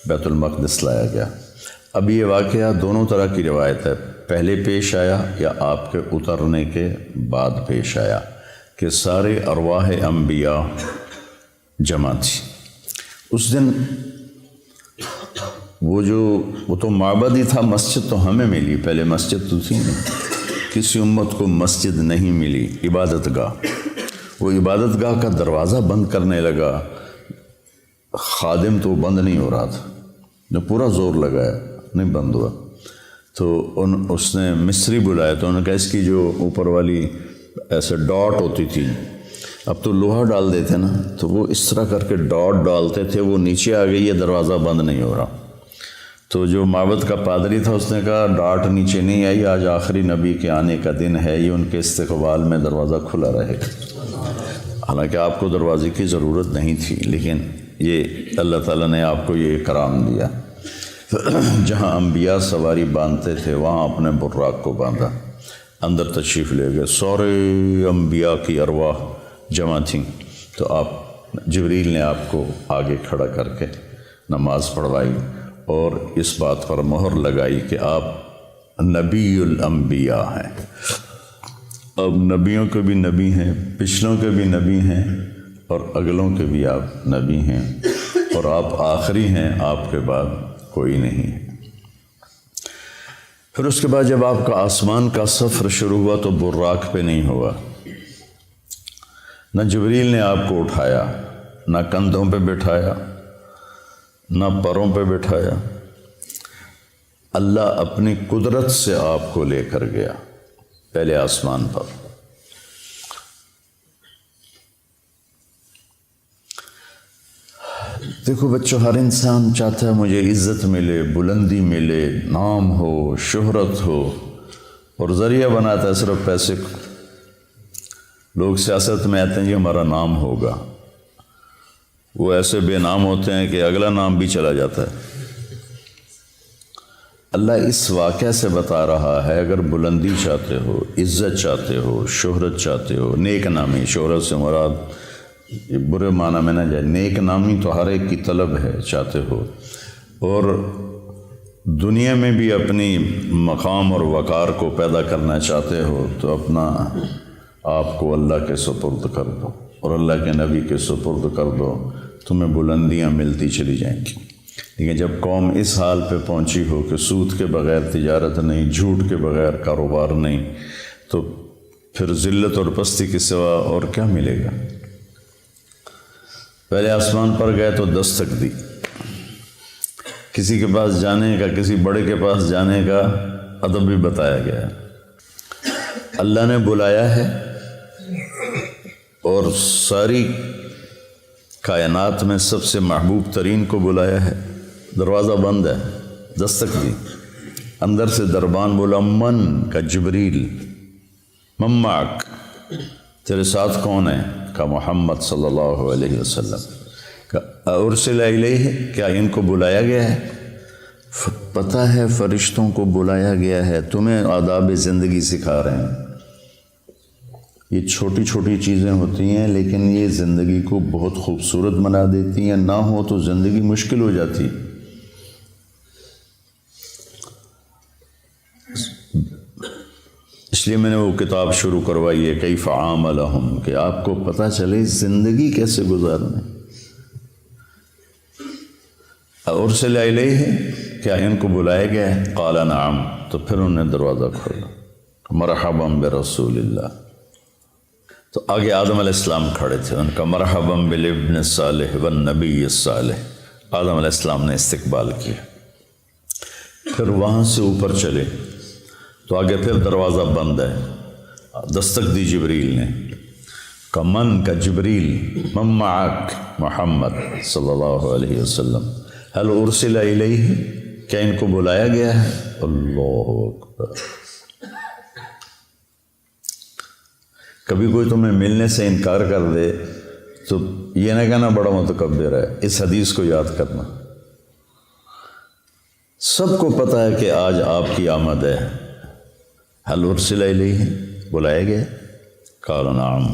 بیت المقدس لایا گیا. اب یہ واقعہ دونوں طرح کی روایت ہے، پہلے پیش آیا یا آپ کے اترنے کے بعد پیش آیا، کہ سارے ارواح انبیاء جمع تھی. اس دن وہ تو معبد ہی تھا، مسجد تو ہمیں ملی، پہلے مسجد تو تھی نہیں. کسی امت کو مسجد نہیں ملی، عبادت گاہ. وہ عبادت گاہ کا دروازہ بند کرنے لگا، خادم تو بند نہیں ہو رہا تھا، جو پورا زور لگایا نہیں بند ہوا. تو اس نے مصری بلایا تو انہوں نے کہا اس کی جو اوپر والی ایسے ڈاٹ ہوتی تھی، اب تو لوہا ڈال دیتے نا، تو وہ اس طرح کر کے ڈاٹ ڈالتے تھے، وہ نیچے آ گئی، یہ دروازہ بند نہیں ہو رہا. تو جو معبد کا پادری تھا اس نے کہا ڈاٹ نیچے نہیں آئی، آج آخری نبی کے آنے کا دن ہے، یہ ان کے استقبال میں دروازہ کھلا رہے گا. حالانکہ آپ کو دروازے کی ضرورت نہیں تھی، لیکن یہ اللہ تعالیٰ نے آپ کو یہ اکرام دیا. جہاں انبیاء سواری باندھتے تھے وہاں اپنے براق کو باندھا، اندر تشریف لے گئے. سارے انبیاء کی ارواح جمع تھیں. تو جبریل نے آپ کو آگے کھڑا کر کے نماز پڑھوائی اور اس بات پر مہر لگائی کہ آپ نبی الانبیاء ہیں. اب نبیوں کے بھی نبی ہیں، پچھلوں کے بھی نبی ہیں اور اگلوں کے بھی آپ نبی ہیں، اور آپ آخری ہیں، آپ کے بعد کوئی نہیں ہے. پھر اس کے بعد جب آپ کا آسمان کا سفر شروع ہوا تو براق پہ نہیں ہوا. نہ جبریل نے آپ کو اٹھایا، نہ کندھوں پہ بٹھایا، نہ پروں پہ بٹھایا. اللہ اپنی قدرت سے آپ کو لے کر گیا پہلے آسمان پر. دیکھو بچوں، ہر انسان چاہتا ہے مجھے عزت ملے، بلندی ملے، نام ہو، شہرت ہو، اور ذریعہ بناتا ہے صرف پیسے کو۔ لوگ سیاست میں آتے ہیں جی ہمارا نام ہوگا، وہ ایسے بے نام ہوتے ہیں کہ اگلا نام بھی چلا جاتا ہے۔ اللہ اس واقعہ سے بتا رہا ہے اگر بلندی چاہتے ہو، عزت چاہتے ہو، شہرت چاہتے ہو، نیک نامی، شہرت سے مراد یہ برے معنی میں نہ جائے، نیک نامی تو ہر ایک کی طلب ہے، چاہتے ہو، اور دنیا میں بھی اپنی مقام اور وقار کو پیدا کرنا چاہتے ہو، تو اپنا آپ کو اللہ کے سپرد کر دو اور اللہ کے نبی کے سپرد کر دو، تمہیں بلندیاں ملتی چلی جائیں گی۔ لیکن جب قوم اس حال پہ پہنچی ہو کہ سود کے بغیر تجارت نہیں، جھوٹ کے بغیر کاروبار نہیں، تو پھر ذلت اور پستی کے سوا اور کیا ملے گا؟ پہلے آسمان پر گئے تو دستک دی، کسی کے پاس جانے کا، کسی بڑے کے پاس جانے کا ادب بھی بتایا گیا ہے۔ اللہ نے بلایا ہے اور ساری کائنات میں سب سے محبوب ترین کو بلایا ہے، دروازہ بند ہے، دستک دی، اندر سے دربان بولا، من کا جبریل، من معک، تیرے ساتھ کون ہے؟ کا محمد صلی اللہ علیہ وسلم۔ ارسل الیہ، کیا ان کو بلایا گیا ہے؟ پتہ ہے فرشتوں کو بلایا گیا ہے، تمہیں آداب زندگی سکھا رہے ہیں۔ یہ چھوٹی چھوٹی چیزیں ہوتی ہیں لیکن یہ زندگی کو بہت خوبصورت بنا دیتی ہیں، نہ ہو تو زندگی مشکل ہو جاتی۔ اس لیے میں نے وہ کتاب شروع کروائی ہے، کیف عاملہم، کہ آپ کو پتہ چلے زندگی کیسے گزارنا ہے۔ ارسل الیہ، کیا ان کو بلایا گیا ہے؟ قال نعم، تو پھر انہوں نے دروازہ کھولا، مرحبا برسول اللہ۔ تو آگے آدم علیہ السلام کھڑے تھے، ان کا مرحبا بالابن الصالح والنبی الصالح، آدم علیہ السلام نے استقبال کیا۔ پھر وہاں سے اوپر چلے تو آگے پھر دروازہ بند ہے، دستک دی جبریل نے، کا من کا جبریل، من معک محمد صلی اللہ علیہ وسلم، هل ارسل الیہ، کیا ان کو بلایا گیا ہے؟ اللہ اکبر۔ کبھی کوئی تمہیں ملنے سے انکار کر دے تو یہ نہ کہنا بڑا متکبر ہے، اس حدیث کو یاد کرنا۔ سب کو پتہ ہے کہ آج آپ کی آمد ہے، هل ارسل الیہ، بلایا گیا؟ قال نعم،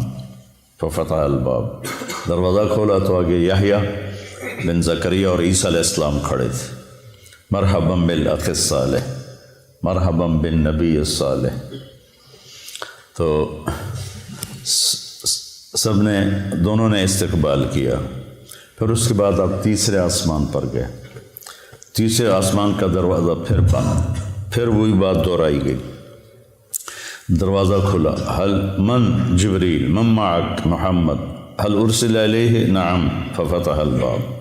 ففتح الباب، دروازہ کھولا تو آگے یحییٰ بن زکریا اور عیسیٰ علیہ السلام کھڑے تھے، مرحبا بالاخ الصالح، مرحبا بالنبی الصالح۔ تو سب نے، دونوں نے استقبال کیا۔ پھر اس کے بعد آپ تیسرے آسمان پر گئے، تیسرے آسمان کا دروازہ پھر بند، پھر وہی بات دہرائی گئی، دروازہ کھلا، من جبریل، من معک محمد، هل ارسل الیہ؟ نعم، ففتح الباب۔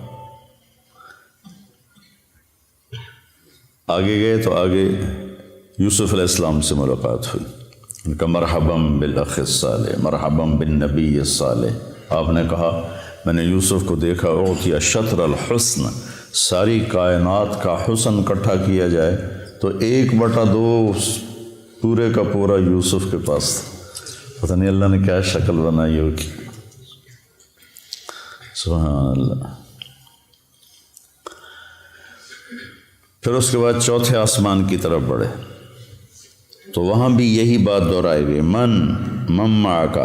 آگے گئے تو آگے یوسف علیہ السلام سے ملاقات ہوئی، ان کا مرحبا بالاخ الصالح، مرحبا بالنبی الصالح۔ آپ نے کہا میں نے یوسف کو دیکھا، اعطی شطر الحسن، ساری کائنات کا حسن اکٹھا کیا جائے تو 1/2 پورے کا پورا یوسف کے پاس تھا۔ پتہ نہیں اللہ نے کیا شکل بنائی ہوگی، سبحان اللہ۔ پھر اس کے بعد چوتھے آسمان کی طرف بڑھے تو وہاں بھی یہی بات دہرائی گئی، من معک،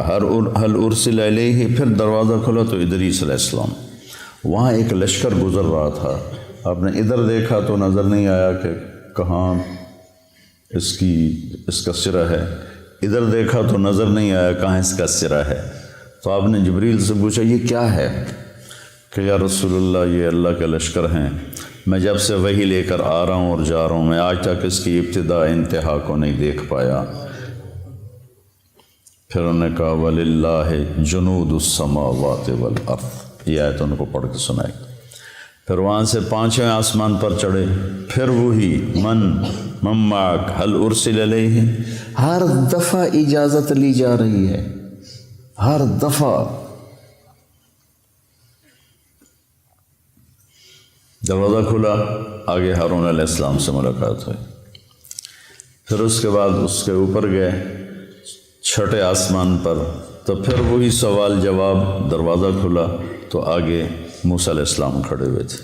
هل ارسل الیہ۔ پھر دروازہ کھلا تو ادریس علیہ السلام، وہاں ایک لشکر گزر رہا تھا، آپ نے ادھر دیکھا تو نظر نہیں آیا کہ کہاں اس کا سرا ہے، ادھر دیکھا تو نظر نہیں آیا کہاں اس کا سرا ہے۔ تو آپ نے جبریل سے پوچھا یہ کیا ہے؟ کہ یا رسول اللہ یہ اللہ کے لشکر ہیں، میں جب سے وحی لے کر آ رہا ہوں اور جا رہا ہوں، میں آج تک اس کی ابتدا انتہا کو نہیں دیکھ پایا۔ پھر انہوں نے کہا وَلِلَّهِ جُنُودُ السَّمَاوَاتِ وَالْأَرْضِ، یہ آیت ان کو پڑھ کے سنائی۔ پھر وہاں سے 5ویں آسمان پر چڑھے، پھر وہی من معک، هل ارسل الیہ۔ ہر دفعہ اجازت لی جا رہی ہے، ہر دفعہ۔ دروازہ کھلا، آگے ہارون علیہ السلام سے ملاقات ہوئی۔ پھر اس کے بعد اس کے اوپر گئے چھٹے آسمان پر، تو پھر وہی سوال جواب، دروازہ کھلا تو آگے موسیٰ علیہ السلام کھڑے ہوئے تھے۔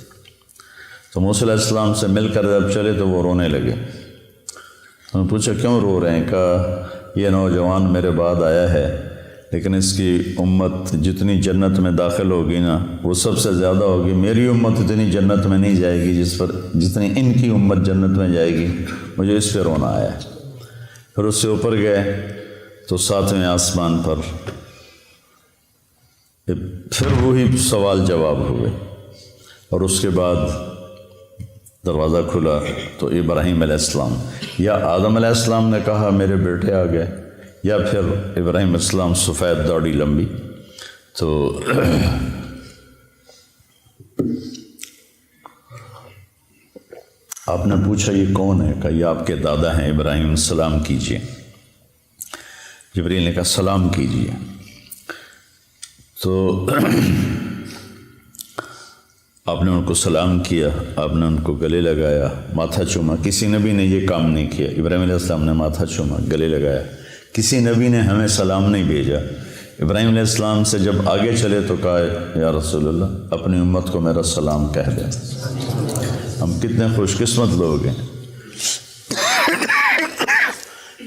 تو موسیٰ علیہ السلام سے مل کر جب چلے تو وہ رونے لگے۔ تو میں پوچھا کیوں رو رہے ہیں؟ کہا یہ نوجوان میرے بعد آیا ہے، لیکن اس کی امت جتنی جنت میں داخل ہوگی نا وہ سب سے زیادہ ہوگی، میری امت اتنی جنت میں نہیں جائے گی جتنی ان کی امت جنت میں جائے گی، مجھے اس پہ رونا آیا ہے۔ پھر اس سے اوپر گئے تو 7ویں آسمان پر پھر وہی سوال جواب ہوئے، اور اس کے بعد دروازہ کھلا تو ابراہیم علیہ السلام یا آدم علیہ السلام نے کہا میرے بیٹے آ گئے، یا پھر ابراہیم علیہ السلام سفید داڑھی لمبی، تو آپ نے پوچھا یہ کون ہے؟ کہا یہ آپ کے دادا ہیں ابراہیم، سلام کیجیے۔ جبریل نے کہا سلام کیجیے۔ تو آپ نے ان کو سلام کیا، آپ نے ان کو گلے لگایا، ماتھا چوما۔ کسی نبی نے یہ کام نہیں کیا۔ ابراہیم علیہ السلام نے ماتھا چوما، گلے لگایا۔ کسی نبی نے ہمیں سلام نہیں بھیجا۔ ابراہیم علیہ السلام سے جب آگے چلے تو کہا یا رسول اللہ اپنی امت کو میرا سلام کہہ دیں۔ ہم کتنے خوش قسمت لوگ ہیں۔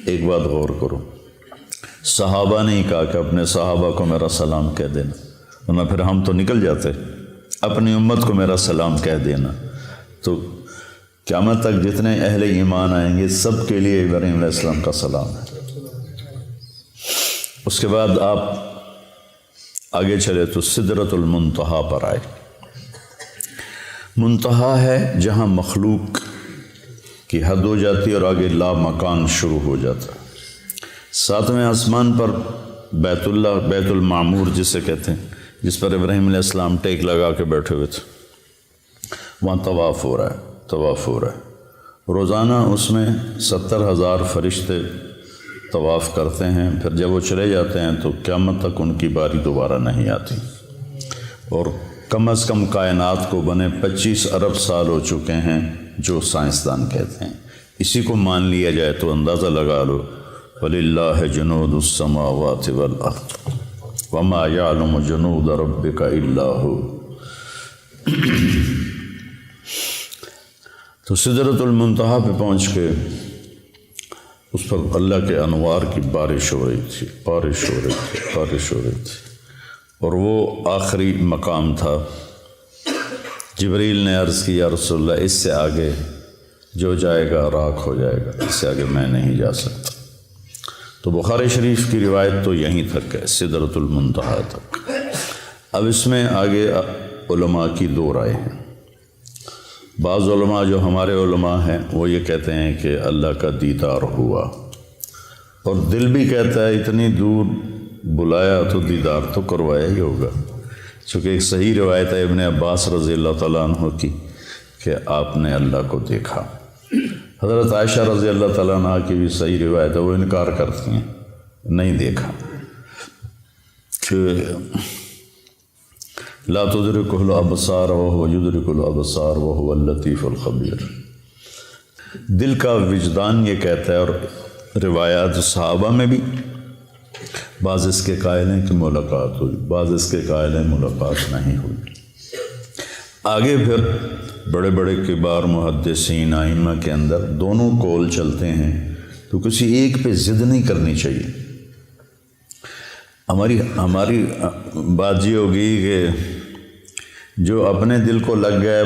ایک بات غور کرو، صحابہ نے ہی کہا کہ اپنے صحابہ کو میرا سلام کہہ دینا، ورنہ پھر ہم تو نکل جاتے۔ اپنی امت کو میرا سلام کہہ دینا، تو قیامت تک جتنے اہل ایمان آئیں گے سب کے لیے ابراہیم علیہ السلام کا سلام ہے۔ اس کے بعد آپ آگے چلے تو سدرۃ المنتہا پر آئے۔ منتہا ہے جہاں مخلوق کی حد ہو جاتی ہے اور آگے لا مکان شروع ہو جاتا ہے۔ 7ویں آسمان پر بیت اللہ، بیت المعمور جسے کہتے ہیں، جس پر ابراہیم علیہ السلام ٹیک لگا کے بیٹھے ہوئے تھے، وہاں طواف ہو رہا ہے، طواف ہو رہا ہے۔ روزانہ اس میں 70,000 فرشتے طواف کرتے ہیں، پھر جب وہ چلے جاتے ہیں تو قیامت تک ان کی باری دوبارہ نہیں آتی، اور کم از کم کائنات کو بنے 25 ارب سال ہو چکے ہیں جو سائنسدان کہتے ہیں۔ اسی کو مان لیا جائے تو اندازہ لگا لو، وَلِلَّهِ جُنُودُ السَّمَاوَاتِ وَالْأَرْضِ وَمَا يَعْلَمُ جُنُودَ رَبِّكَ إِلَّا هُوَ۔ تو سدرۃ المنتہا پہ پہنچ کے اس پر اللہ کے انوار کی بارش ہو رہی تھی، بارش ہو رہی تھی، بارش ہو رہی تھی، اور وہ آخری مقام تھا۔ جبریل نے عرض کی یا رسول اللہ اس سے آگے جو جائے گا راکھ ہو جائے گا، اس سے آگے میں نہیں جا سکتا۔ تو بخاری شریف کی روایت تو یہیں تک ہے، سدرۃ المنتہا تک۔ اب اس میں آگے علماء کی 2 رائے ہیں۔ بعض علماء جو ہمارے علماء ہیں وہ یہ کہتے ہیں کہ اللہ کا دیدار ہوا، اور دل بھی کہتا ہے اتنی دور بلایا تو دیدار تو کروایا ہی ہوگا، چونکہ ایک صحیح روایت ہے ابن عباس رضی اللہ تعالیٰ عنہ کی کہ آپ نے اللہ کو دیکھا۔ حضرت عائشہ رضی اللہ تعالیٰ عنہ کی بھی صحیح روایت ہے، وہ انکار کرتی ہیں، نہیں دیکھا، کہ لا تدرکہ الابصار وہو یدرک الابصار وہو اللطیف الخبیر۔ دل کا وجدان یہ کہتا ہے، اور روایات صحابہ میں بھی بعض اس کے قائل ہیں کہ ملاقات ہوئی، بعض اس کے قائل ہیں ملاقات نہیں ہوئی۔ آگے پھر بڑے بڑے کبار محدثین ائمہ کے اندر دونوں قول چلتے ہیں، تو کسی ایک پہ ضد نہیں کرنی چاہیے۔ ہماری بات یہ ہوگی کہ جو اپنے دل کو لگ گیا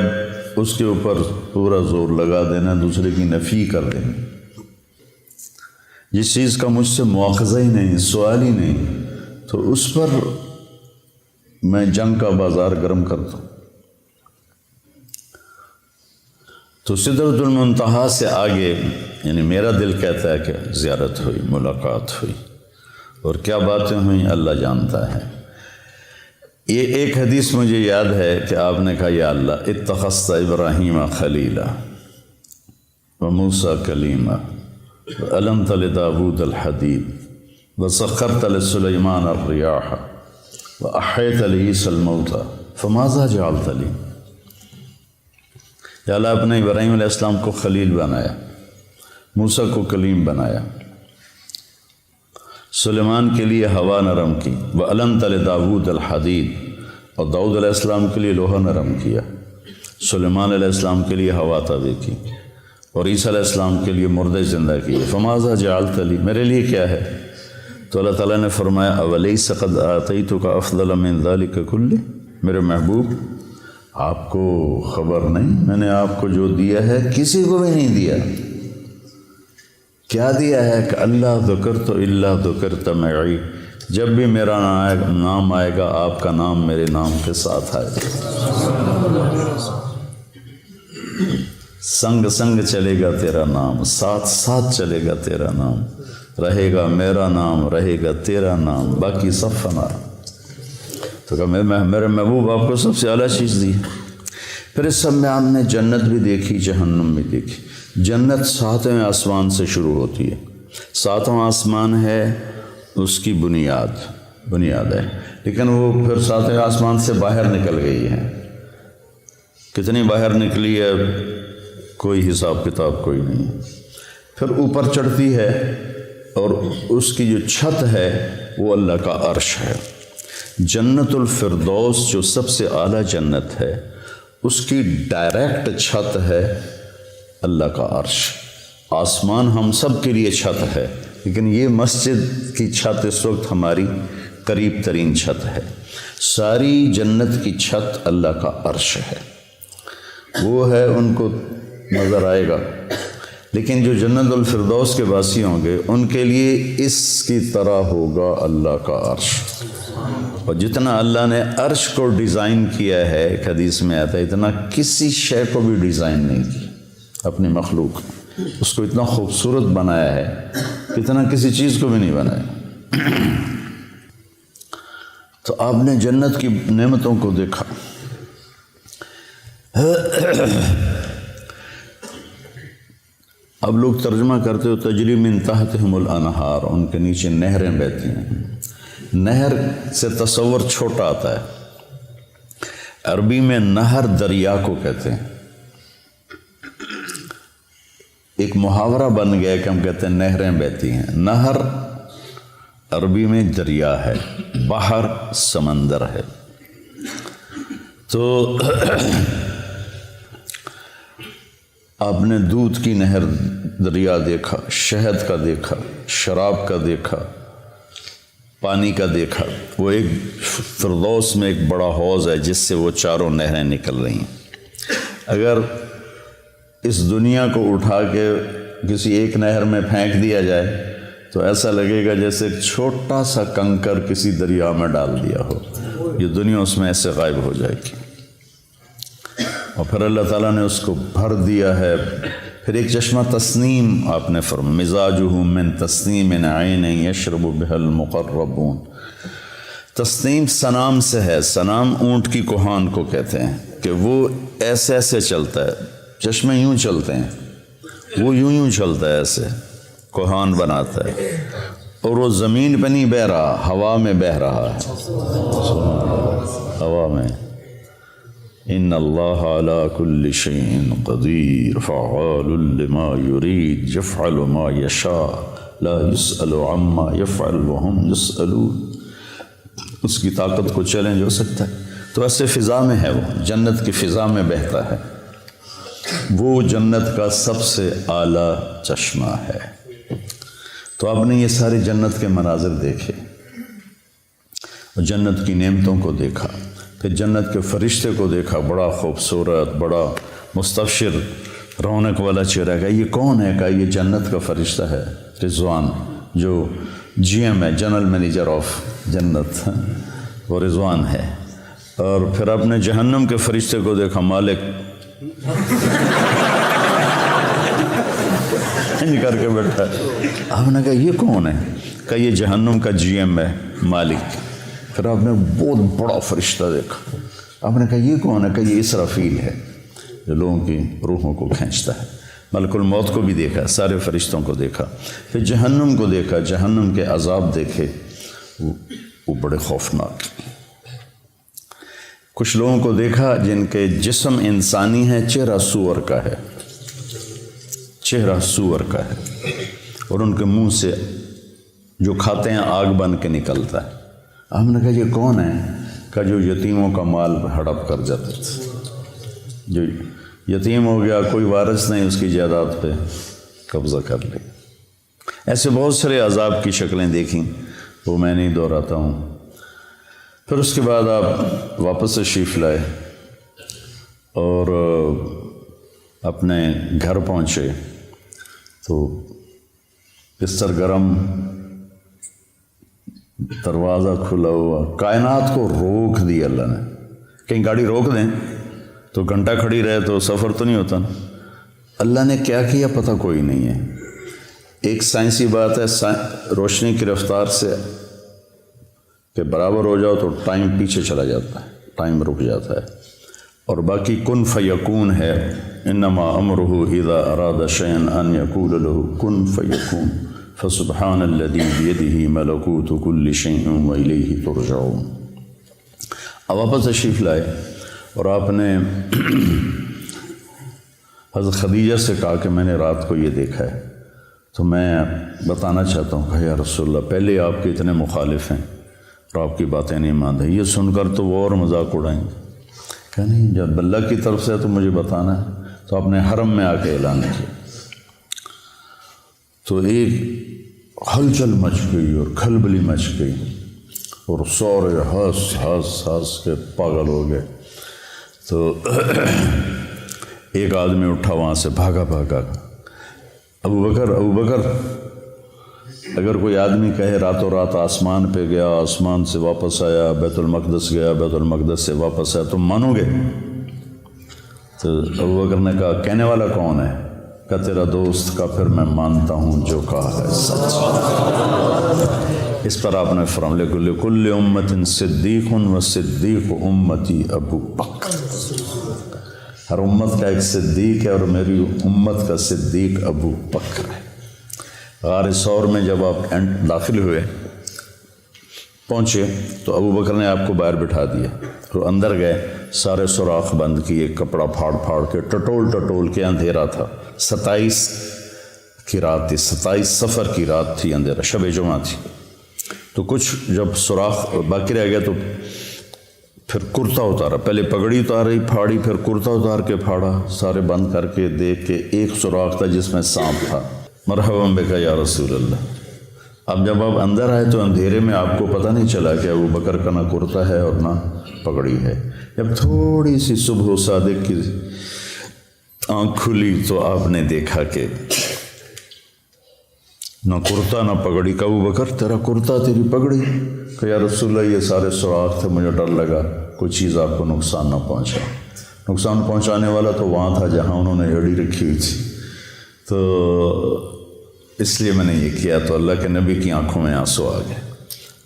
اس کے اوپر پورا زور لگا دینا، دوسرے کی نفی کر دینا۔ جس چیز کا مجھ سے مواخذہ ہی نہیں، سوال ہی نہیں، تو اس پر میں جنگ کا بازار گرم کرتا ہوں۔ تو سدرۃ المنتہا سے آگے یعنی میرا دل کہتا ہے کہ زیارت ہوئی، ملاقات ہوئی، اور کیا باتیں ہوئیں اللہ جانتا ہے۔ یہ ایک حدیث مجھے یاد ہے کہ آپ نے کہا یا اللہ اتخذت ابراہیم خلیلا وموسیٰ کلیما وعلمت لداود الحدید وسخرت لسلیمان الریاح واحیت لعیسی الموتى فماذا جعلت لی۔ یا اللہ اپنے ابراہیم علیہ السلام کو خلیل بنایا، موسیٰ کو کلیم بنایا، سلیمان کے لیے ہوا نرم کی، وَأَلَنْتَ لِدَاوُودَ الْحَدِيدَ، اور داؤد علیہ السلام کے لیے لوہا نرم کیا، سلیمان علیہ السلام کے لیے ہوا تابع کی، اور عیسیٰ علیہ السلام کے لیے مردے زندہ کیے۔ فَمَاذَا جَعَلْتَ لِي، میرے لیے کیا ہے؟ تو اللہ تعالیٰ نے فرمایا أَوَلَيْسَ قَدْ آتَيْتُكَ أَفْضَلَ مِنْ ذَلِكَ كُلِّهِ، میرے محبوب آپ کو خبر نہیں میں نے آپ کو جو دیا ہے کسی کو بھی نہیں دیا۔ کیا دیا ہے کہ اللہ ذکرت الا ذکرت معی، جب بھی میرا نام آئے گا آپ کا نام میرے نام کے ساتھ آئے گا، سنگ سنگ چلے گا تیرا نام، ساتھ ساتھ چلے گا تیرا نام، رہے گا میرا نام، رہے گا تیرا نام، باقی سب فنا۔ تو کہ میرے محبوب آپ کو سب سے اعلیٰ چیز دی۔ پھر اس سب میں آپ نے جنت بھی دیکھی، جہنم بھی دیکھی۔ جنت 7ویں آسمان سے شروع ہوتی ہے، 7واں آسمان ہے اس کی بنیاد ہے، لیکن وہ پھر 7ویں آسمان سے باہر نکل گئی ہے۔ کتنی باہر نکلی ہے کوئی حساب کتاب کوئی نہیں۔ پھر اوپر چڑھتی ہے اور اس کی جو چھت ہے وہ اللہ کا عرش ہے۔ جنت الفردوس جو سب سے اعلیٰ جنت ہے اس کی ڈائریکٹ چھت ہے اللہ کا عرش۔ آسمان ہم سب کے لیے چھت ہے، لیکن یہ مسجد کی چھت اس وقت ہماری قریب ترین چھت ہے۔ ساری جنت کی چھت اللہ کا عرش ہے، وہ ہے ان کو نظر آئے گا۔ لیکن جو جنت الفردوس کے باسی ہوں گے ان کے لیے اس کی طرح ہوگا اللہ کا عرش۔ اور جتنا اللہ نے عرش کو ڈیزائن کیا ہے، ایک حدیث میں آتا ہے، اتنا کسی شے کو بھی ڈیزائن نہیں کی اپنی مخلوق، اس کو اتنا خوبصورت بنایا ہے، اتنا کسی چیز کو بھی نہیں بنایا۔ تو آپ نے جنت کی نعمتوں کو دیکھا۔ اب لوگ ترجمہ کرتے ہو تجری من تحتہم الانہار، ان کے نیچے نہریں بہتی ہیں۔ نہر سے تصور چھوٹا آتا ہے، عربی میں نہر دریا کو کہتے ہیں۔ ایک محاورہ بن گیا کہ ہم کہتے ہیں نہریں بہتی ہیں۔ نہر عربی میں دریا ہے، بحر سمندر ہے۔ تو آپ نے دودھ کی نہر دریا دیکھا، شہد کا دیکھا، شراب کا دیکھا، پانی کا دیکھا۔ وہ ایک فردوس میں ایک بڑا حوض ہے جس سے وہ چاروں نہریں نکل رہی ہیں۔ اگر اس دنیا کو اٹھا کے کسی ایک نہر میں پھینک دیا جائے تو ایسا لگے گا جیسے ایک چھوٹا سا کنکر کسی دریا میں ڈال دیا ہو، یہ دنیا اس میں ایسے غائب ہو جائے گی۔ اور پھر اللہ تعالیٰ نے اس کو بھر دیا ہے۔ پھر ایک چشمہ تسنیم آپ نے فرمایا، مزاجہ من تسنیم عین یشرب بها المقربون۔ تسنیم سنام سے ہے، سنام اونٹ کی کوہان کو کہتے ہیں کہ وہ ایسے ایسے چلتا ہے، چشمے یوں چلتے ہیں، وہ یوں چلتا ہے، ایسے کوہان بناتا ہے، اور وہ زمین پہ نہیں بہہ رہا، ہوا میں بہہ رہا ہے، ہوا میں۔ ان اللہ علی کل شیء قدیر فعال لما یرید یفعل ما یشاء لا یسأل عما یفعل وهم یسألون۔ اس کی طاقت کو چیلنج ہو سکتا ہے۔ تو ایسے فضا میں ہے، وہ جنت کی فضا میں بہتا ہے، وہ جنت کا سب سے اعلیٰ چشمہ ہے۔ تو آپ نے یہ سارے جنت کے مناظر دیکھے اور جنت کی نعمتوں کو دیکھا، پھر جنت کے فرشتے کو دیکھا، بڑا خوبصورت، بڑا مستبشر، رونق والا چہرہ۔ کا یہ کون ہے؟ کہا یہ جنت کا فرشتہ ہے رضوان، جو جی ایم ہے، جنرل مینیجر آف جنت، وہ رضوان ہے۔ اور پھر آپ نے جہنم کے فرشتے کو دیکھا، مالک کر کے بیٹھا۔ آپ نے کہا یہ کون ہے؟ کہا یہ جہنم کا جی ایم ہے، مالک۔ پھر آپ نے بہت بڑا فرشتہ دیکھا، آپ نے کہا یہ کون ہے؟ کہ یہ اسرافیل ہے جو لوگوں کی روحوں کو کھینچتا ہے۔ ملک الموت کو بھی دیکھا، سارے فرشتوں کو دیکھا۔ پھر جہنم کو دیکھا، جہنم کے عذاب دیکھے، وہ بڑے خوفناک۔ کچھ لوگوں کو دیکھا جن کے جسم انسانی ہے، چہرہ سور کا ہے، چہرہ سور کا ہے، اور ان کے منہ سے جو کھاتے ہیں آگ بن کے نکلتا ہے۔ ہم نے کہا یہ کون ہے؟ کہ جو یتیموں کا مال ہڑپ کر جاتے تھے، جو یتیم ہو گیا، کوئی وارث نہیں، اس کی جائیداد پہ قبضہ کر لے۔ ایسے بہت سارے عذاب کی شکلیں دیکھیں، وہ میں نہیں دہراتا ہوں۔ پھر اس کے بعد آپ واپس تشریف لائے اور اپنے گھر پہنچے تو بستر گرم، دروازہ کھلا ہوا، کائنات کو روک دی اللہ نے۔ کہیں گاڑی روک دیں تو گھنٹہ کھڑی رہے تو سفر تو نہیں ہوتا نا۔ اللہ نے کیا کیا پتہ کوئی نہیں ہے۔ ایک سائنسی بات ہے، روشنی کی رفتار سے کہ برابر ہو جاؤ تو ٹائم پیچھے چلا جاتا ہے، ٹائم رک جاتا ہے، اور باقی کن فیکون ہے، انما امرہ اذا اراد شیئا ان یقول له کن فیکون، فسبحان الذی بیدہ ملکوت کل شیء والیہ ترجعون۔ اب واپس تشریف لائے اور آپ نے حضرت خدیجہ سے کہا کہ میں نے رات کو یہ دیکھا ہے، تو میں بتانا چاہتا ہوں کہ یا رسول اللہ، پہلے آپ کے اتنے مخالف ہیں اور آپ کی باتیں نہیں مان رہے، یہ سن کر تو وہ اور مذاق اڑائیں گے۔ کہ نہیں، جب اللہ کی طرف سے تو مجھے بتانا ہے۔ تو آپ نے حرم میں آ کے اعلان کیا تو ایک ہلچل مچ گئی اور کھلبلی مچ گئی اور سورے ہنس کے پاگل ہو گئے۔ تو ایک آدمی اٹھا وہاں سے، بھاگا ابو بکر، اگر کوئی آدمی کہے راتوں رات آسمان پہ گیا، آسمان سے واپس آیا، بیت المقدس گیا، بیت المقدس سے واپس آیا، تم مانو گے؟ تو ابو بکر نے کہا کہنے والا کون ہے؟ کہ تیرا دوست کا، پھر میں مانتا ہوں جو کہا ہے سچ۔ اس پر آپ نے فرمایا لکل امت صدیق و صدیق امتی ابو بکر، ہر امت کا ایک صدیق ہے اور میری امت کا صدیق ابو بکر ہے۔ غار ثور میں جب آپ داخل ہوئے، پہنچے تو ابو بکر نے آپ کو باہر بٹھا دیا، تو اندر گئے، سارے سوراخ بند کیے، کپڑا پھاڑ کے ٹٹول کے، اندھیرا تھا، 27 کی رات تھی، 27 صفر کی رات تھی، اندھیرا، شب جمعہ تھی۔ تو کچھ جب سوراخ باقی رہ گیا تو پھر کرتا اتارا، پہلے پگڑی اتاری پھاڑی، پھر کرتا اتار کے پھاڑا، سارے بند کر کے دیکھ کے ایک سوراخ تھا جس میں سانپ تھا۔ مرحبا بک یا رسول اللہ۔ اب جب آپ اندر آئے تو اندھیرے میں آپ کو پتہ نہیں چلا کہ ابو بکر کا نہ کرتا ہے اور نہ پگڑی ہے۔ جب تھوڑی سی صبح صادق کی آنکھ کھلی تو آپ نے دیکھا کہ نہ کرتا نہ پگڑی۔ کہ ابو بکر تیرا کرتا تیری پگڑی؟ کہ یا رسول اللہ یہ سارے سوراخ تھے، مجھے ڈر لگا کوئی چیز آپ کو نقصان نہ پہنچا۔ نقصان پہنچانے والا تو وہاں تھا جہاں انہوں نے ایڑی رکھی ہوئی تھی، تو اس لیے میں نے یہ کیا۔ تو اللہ کے نبی کی آنکھوں میں آنسو آ گئے۔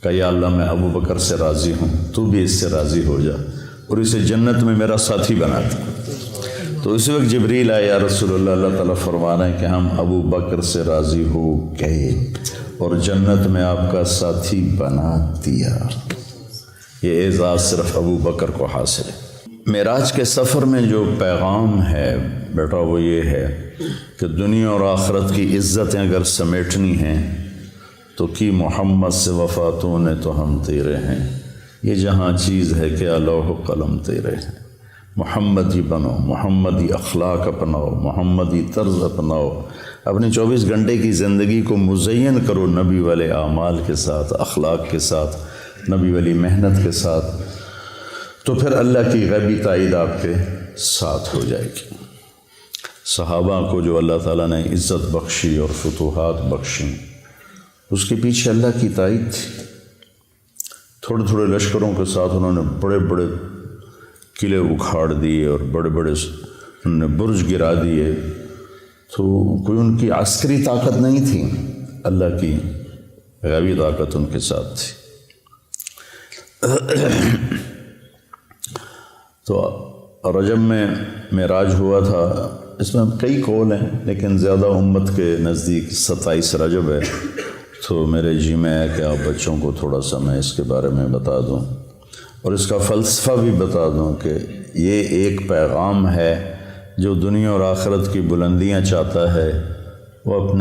کہ یا اللہ میں ابو بکر سے راضی ہوں، تو بھی اس سے راضی ہو جا اور اسے جنت میں میرا ساتھی بنا دے۔ تو اسی وقت جبریل آیا، یا رسول اللہ، اللہ تعالیٰ فرما رہے ہیں کہ ہم ابو بکر سے راضی ہو گئے اور جنت میں آپ کا ساتھی بنا دیا۔ یہ اعزاز صرف ابو بکر کو حاصل ہے۔ معراج کے سفر میں جو پیغام ہے بیٹا وہ یہ ہے کہ دنیا اور آخرت کی عزتیں اگر سمیٹنی ہیں تو کی محمد سے وفاتوں نے تو ہم تیرے ہیں، یہ جہاں چیز ہے کہ لوح و قلم تیرے ہیں۔ محمدی بنو، محمدی اخلاق اپناؤ، محمدی طرز اپناؤ، اپنی 24 گھنٹے کی زندگی کو مزین کرو نبی والے اعمال کے ساتھ، اخلاق کے ساتھ، نبی والی محنت کے ساتھ، تو پھر اللہ کی غیبی تائید آپ کے ساتھ ہو جائے گی۔ صحابہ کو جو اللہ تعالیٰ نے عزت بخشی اور فتوحات بخشی، اس کے پیچھے اللہ کی تائید تھی۔ تھوڑے تھوڑے لشکروں کے ساتھ انہوں نے بڑے بڑے قلعے اکھاڑ دیے اور بڑے بڑے انہوں نے برج گرا دیے، تو کوئی ان کی عسکری طاقت نہیں تھی، اللہ کی غیبی طاقت ان کے ساتھ تھی۔ تو رجب میں معراج ہوا تھا، اس میں کئی قول ہیں لیکن زیادہ امت کے نزدیک 27 رجب ہے، تو میرے جی میں ہے کہ آپ بچوں کو تھوڑا سا میں اس کے بارے میں بتا دوں۔ اور اس کا فلسفہ بھی بتا دوں کہ یہ ایک پیغام ہے جو دنیا اور آخرت کی بلندیاں چاہتا ہے، وہ اپنے